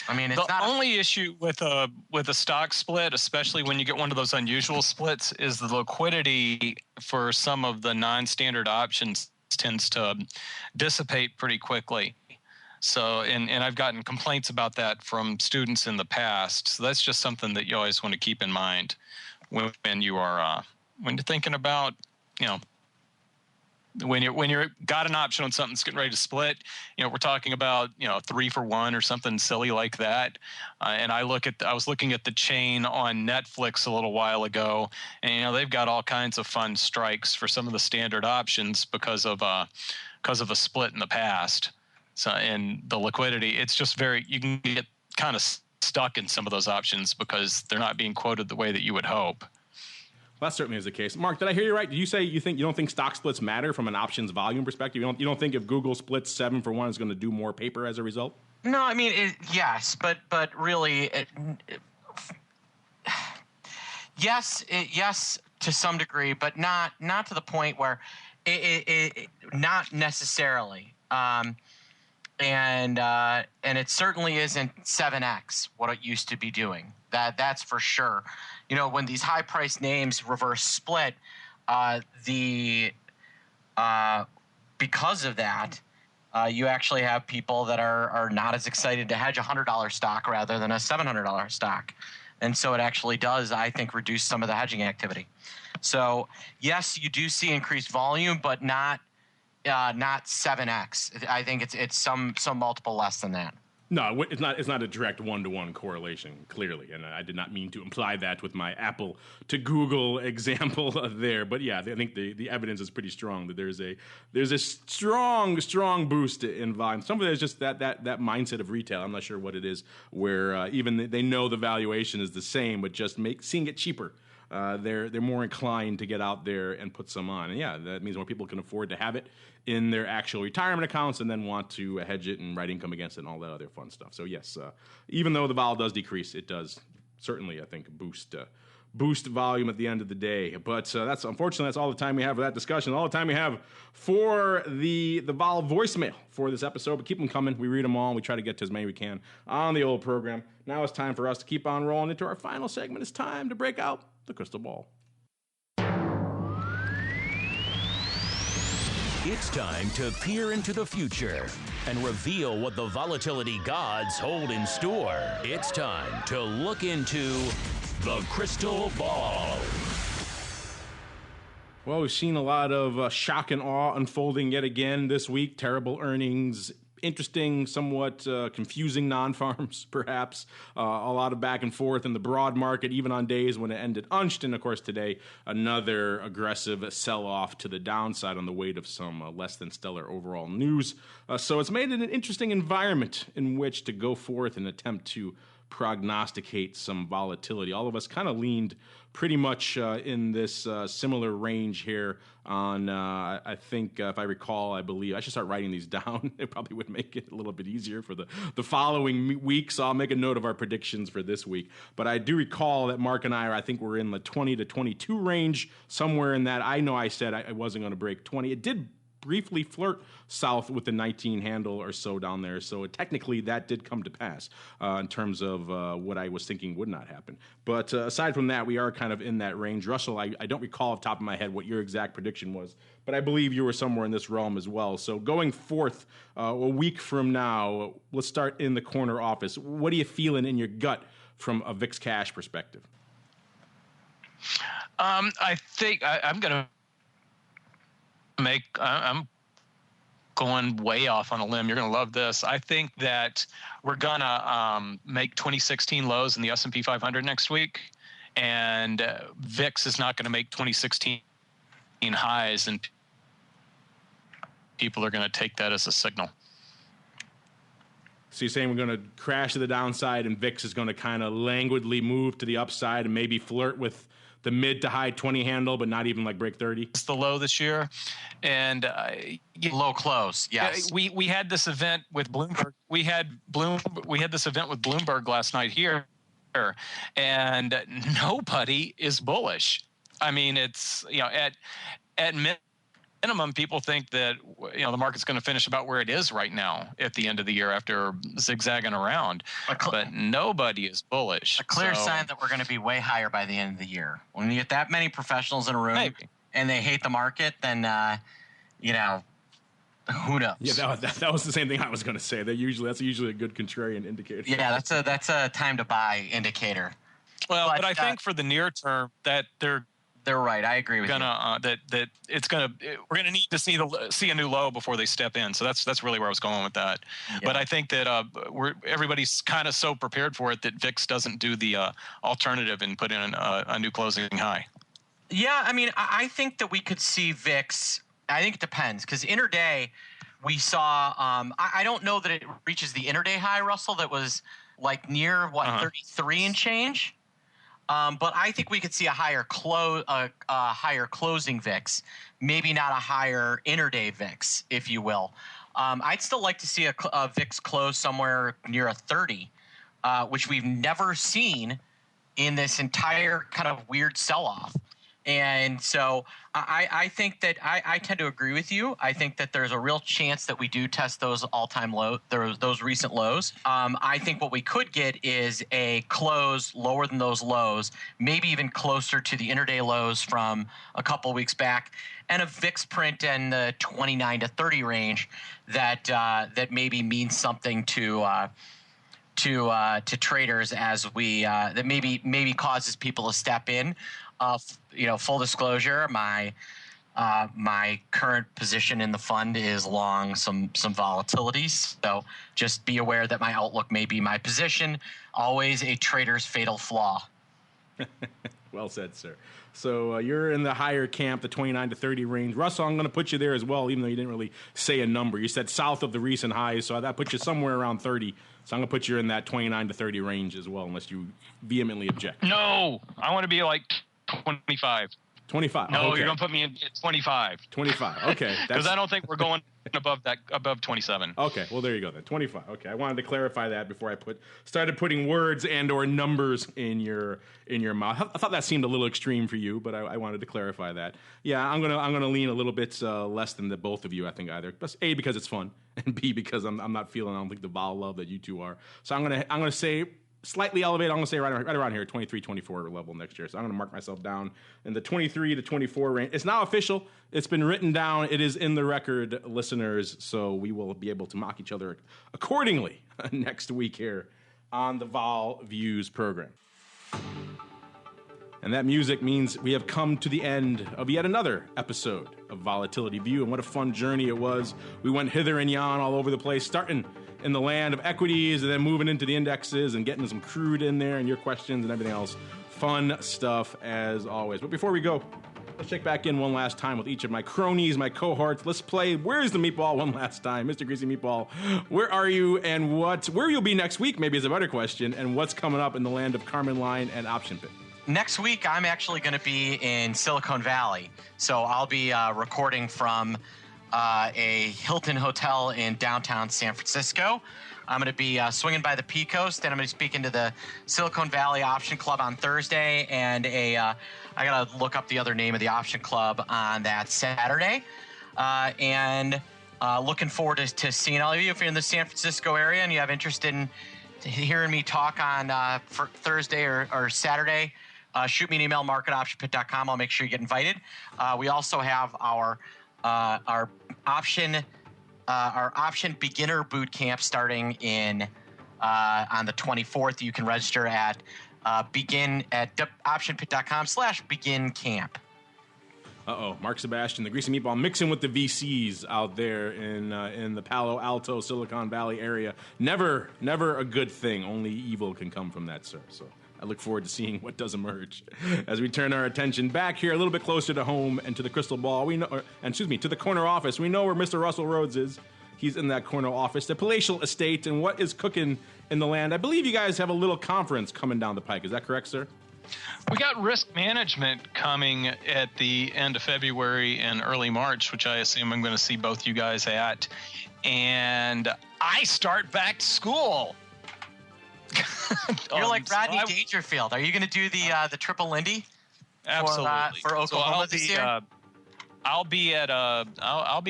the only issue with a stock split, especially when you get one of those unusual splits, is the liquidity for some of the non-standard options tends to dissipate pretty quickly. So, and I've gotten complaints about that from students in the past. So that's just something that you always want to keep in mind when you're thinking about, when you're got an option on something that's getting ready to split. We're talking about 3-for-1 or something silly like that. And I was looking at the chain on Netflix a little while ago, and they've got all kinds of fun strikes for some of the standard options because of a split in the past. So, and the liquidity, it's just you can get kind of stuck in some of those options because they're not being quoted the way that you would hope. Well, that certainly is the case. Mark, did I hear you right? Did you say you don't think stock splits matter from an options volume perspective? You don't think if Google splits 7-for-1 is going to do more paper as a result? No, yes, but really, yes to some degree, but not to the point where it not necessarily. And it certainly isn't 7x what it used to be doing. That's for sure. When these high-priced names reverse split, because of that, you actually have people that are not as excited to hedge a $100 stock rather than a $700 stock, and so it actually does, I think, reduce some of the hedging activity. So yes, you do see increased volume, but not 7x. I think it's some multiple less than that. No, it's not a direct one-to-one correlation, clearly, and I did not mean to imply that with my Apple to Google example there. But yeah, I think the evidence is pretty strong that there's a strong boost in volume. Some of it is just that mindset of retail. I'm not sure what it is, where even they know the valuation is the same, but just seeing it cheaper. They're more inclined to get out there and put some on. And yeah, that means more people can afford to have it in their actual retirement accounts and then want to hedge it and write income against it and all that other fun stuff. So yes, even though the vol does decrease, it does certainly, I think, boost volume at the end of the day. But that's all the time we have for that discussion. All the time we have for the vol voicemail for this episode. But keep them coming. We read them all, and we try to get to as many we can on the old program. Now it's time for us to keep on rolling into our final segment. It's time to break out the crystal ball. It's time to peer into the future and reveal what the volatility gods hold in store. It's time to look into the crystal ball. Well, we've seen a lot of shock and awe unfolding yet again this week. Terrible earnings, interesting, somewhat confusing non-farms, perhaps. A lot of back and forth in the broad market, even on days when it ended unched. And, of course, today, another aggressive sell-off to the downside on the weight of some less than stellar overall news. So it's made it an interesting environment in which to go forth and attempt to prognosticate some volatility. All of us kind of leaned pretty much in this similar range here on, I think, if I recall, I believe, I should start writing these down. It probably would make it a little bit easier for the following week, so I'll make a note of our predictions for this week. But I do recall that Mark and I think we're in the 20 to 22 range, somewhere in that. I know I said I wasn't going to break 20. It did briefly flirt south with the 19 handle or so down there. So technically that did come to pass in terms of what I was thinking would not happen. But aside from that, we are kind of in that range. Russell, I don't recall off the top of my head what your exact prediction was, but I believe you were somewhere in this realm as well. So going forth a week from now, let's start in the corner office. What are you feeling in your gut from a VIX cash perspective? I think I'm going to I'm going way off on a limb. You're going to love this. I think that we're going to make 2016 lows in the S&P 500 next week, and VIX is not going to make 2016 highs, and people are going to take that as a signal. So you're saying we're going to crash to the downside, and VIX is going to kind of languidly move to the upside and maybe flirt with the mid to high 20 handle, but not even like break 30. It's the low this year, and low close. Yes, we had this event with Bloomberg. We had this event with Bloomberg last night here, and nobody is bullish. I mean, it's at minimum, people think that the market's going to finish about where it is right now at the end of the year after zigzagging around, but nobody is bullish. A clear sign that we're going to be way higher by the end of the year. When you get that many professionals in a room and they hate the market, then who knows? Yeah, that was the same thing I was going to say. That's usually a good contrarian indicator. Yeah, that's a time to buy indicator. Well, but I think for the near term that they're right. I agree with you. We're gonna need to see a new low before they step in. So that's really where I was going with that. Yeah. But I think that everybody's kind of so prepared for it that VIX doesn't do the alternative and put in a new closing high. Yeah, I mean, I think that we could see VIX. I think it depends, because intraday we saw. I don't know that it reaches the intraday high, Russell. That was like near 33 and change. But I think we could see a higher closing VIX, maybe not a higher intraday VIX, if you will. I'd still like to see a VIX close somewhere near a 30, which we've never seen in this entire kind of weird sell-off. And so I think that I tend to agree with you. I think that there's a real chance that we do test those all-time low, those recent lows. I think what we could get is a close lower than those lows, maybe even closer to the intraday lows from a couple weeks back, and a VIX print in the 29 to 30 range that maybe means something to traders as we that maybe causes people to step in. Full disclosure, my current position in the fund is long some volatilities. So just be aware that my outlook may be my position. Always a trader's fatal flaw. Well said, sir. So you're in the higher camp, the 29 to 30 range. Russell, I'm going to put you there as well, even though you didn't really say a number. You said south of the recent highs, so that puts you somewhere around 30. So I'm going to put you in that 29 to 30 range as well, unless you vehemently object. No, I want to be like 25. 25. No, okay. You're going to put me in at 25. 25. Okay. Because I don't think we're going above 27. Okay. Well, there you go then. 25. Okay. I wanted to clarify that before I started putting words and or numbers in your mouth. I thought that seemed a little extreme for you, but I wanted to clarify that. Yeah, I'm gonna lean a little bit less than the both of you. I think either. A, because it's fun, and B, because I'm not feeling. I don't think the vol love that you two are. So I'm gonna say slightly elevated. I'm going to say right around here, 23, 24 level next year. So I'm going to mark myself down in the 23 to 24 range. It's now official. It's been written down. It is in the record, listeners. So we will be able to mock each other accordingly next week here on the Vol Views program. And that music means we have come to the end of yet another episode of Volatility View. And what a fun journey it was. We went hither and yon all over the place, starting in the land of equities and then moving into the indexes and getting some crude in there and your questions and everything else. Fun stuff as always. But before we go, Let's check back in one last time with each of my cronies, my cohorts. Let's play Where's the Meatball one last time. Mr. Greasy Meatball, where are you and where you'll be next week maybe is a better question, and what's coming up in the land of Carmen Line and Option Pit? Next week, I'm actually going to be in Silicon Valley. So I'll be recording from a Hilton hotel in downtown San Francisco. I'm going to be swinging by the P-Coast, and I'm going to be speaking to the Silicon Valley Option Club on Thursday, and I got to look up the other name of the Option Club on that Saturday. And looking forward to seeing all of you. If you're in the San Francisco area and you have interest in hearing me talk on for Thursday or Saturday, shoot me an email, mark@optionpit.com. I'll make sure you get invited. We also have our option beginner boot camp starting on the 24th. You can register at optionpit.com/begin camp. Mark Sebastian, the Greasy Meatball, mixing with the VCs out there in the Palo Alto, Silicon Valley area. Never a good thing. Only evil can come from that, sir. So I look forward to seeing what does emerge as we turn our attention back here a little bit closer to home and to the crystal ball. To the corner office. We know where Mr. Russell Rhodes is. He's in that corner office, the palatial estate, and what is cooking in the land. I believe you guys have a little conference coming down the pike. Is that correct, sir? We got risk management coming at the end of February and early March, which I assume I'm going to see both you guys at. And I start back to school. You're like Rodney Dangerfield. Are you going to do the Triple Lindy? Absolutely. For Oklahoma this year? I'll be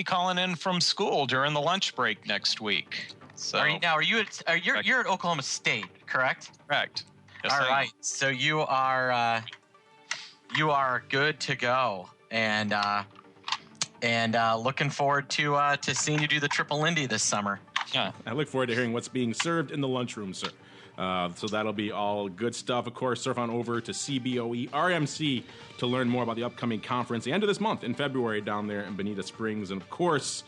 calling in from school during the lunch break next week. So you're at Oklahoma State, correct? Correct. Yes, all right. So you are good to go, and looking forward to seeing you do the Triple Lindy this summer. Yeah, I look forward to hearing what's being served in the lunchroom, sir. So that'll be all good stuff. Of course, surf on over to CBOE RMC to learn more about the upcoming conference the end of this month in February down there in Bonita Springs. And of course,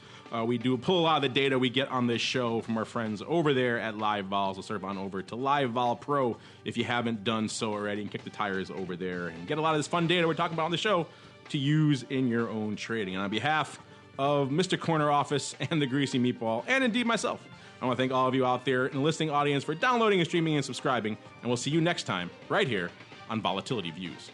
we do pull a lot of the data we get on this show from our friends over there at Live Vol. So surf on over to Live Vol Pro if you haven't done so already, and kick the tires over there and get a lot of this fun data we're talking about on the show to use in your own trading. And on behalf of Mr. Corner Office and the Greasy Meatball, and indeed myself, I want to thank all of you out there in the listening audience for downloading and streaming and subscribing, and we'll see you next time right here on Volatility Views.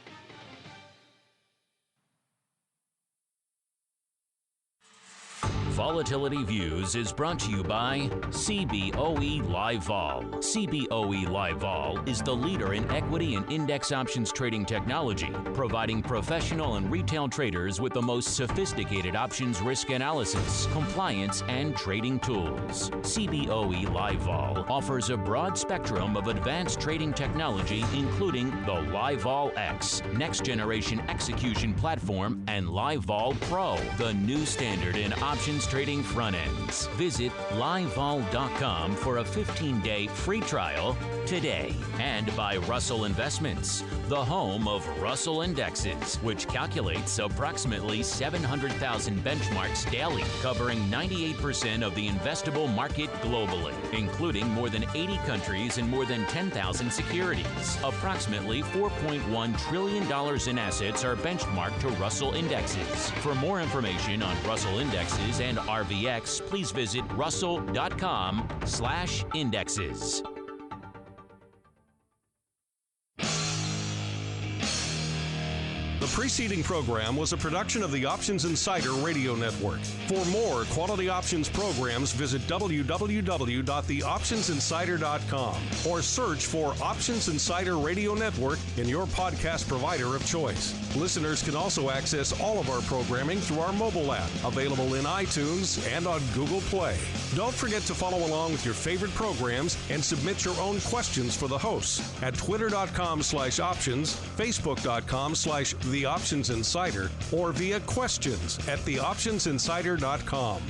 Volatility Views is brought to you by CBOE Live Vol. CBOE Live Vol is the leader in equity and index options trading technology, providing professional and retail traders with the most sophisticated options risk analysis, compliance, and trading tools. CBOE Live Vol offers a broad spectrum of advanced trading technology, including the Live Vol X, next generation execution platform, and Live Vol Pro, the new standard in options trading front ends. Visit livevol.com for a 15-day free trial today. And by Russell Investments, the home of Russell Indexes, which calculates approximately 700,000 benchmarks daily, covering 98% of the investable market globally, including more than 80 countries and more than 10,000 securities. Approximately $4.1 trillion in assets are benchmarked to Russell Indexes. For more information on Russell Indexes and RVX, please visit russell.com/indexes. The preceding program was a production of the Options Insider Radio Network. For more quality options programs, visit www.theoptionsinsider.com or search for Options Insider Radio Network in your podcast provider of choice. Listeners can also access all of our programming through our mobile app, available in iTunes and on Google Play. Don't forget to follow along with your favorite programs and submit your own questions for the hosts at twitter.com/options, facebook.com/theoptionsinsider, or via questions at theoptionsinsider.com.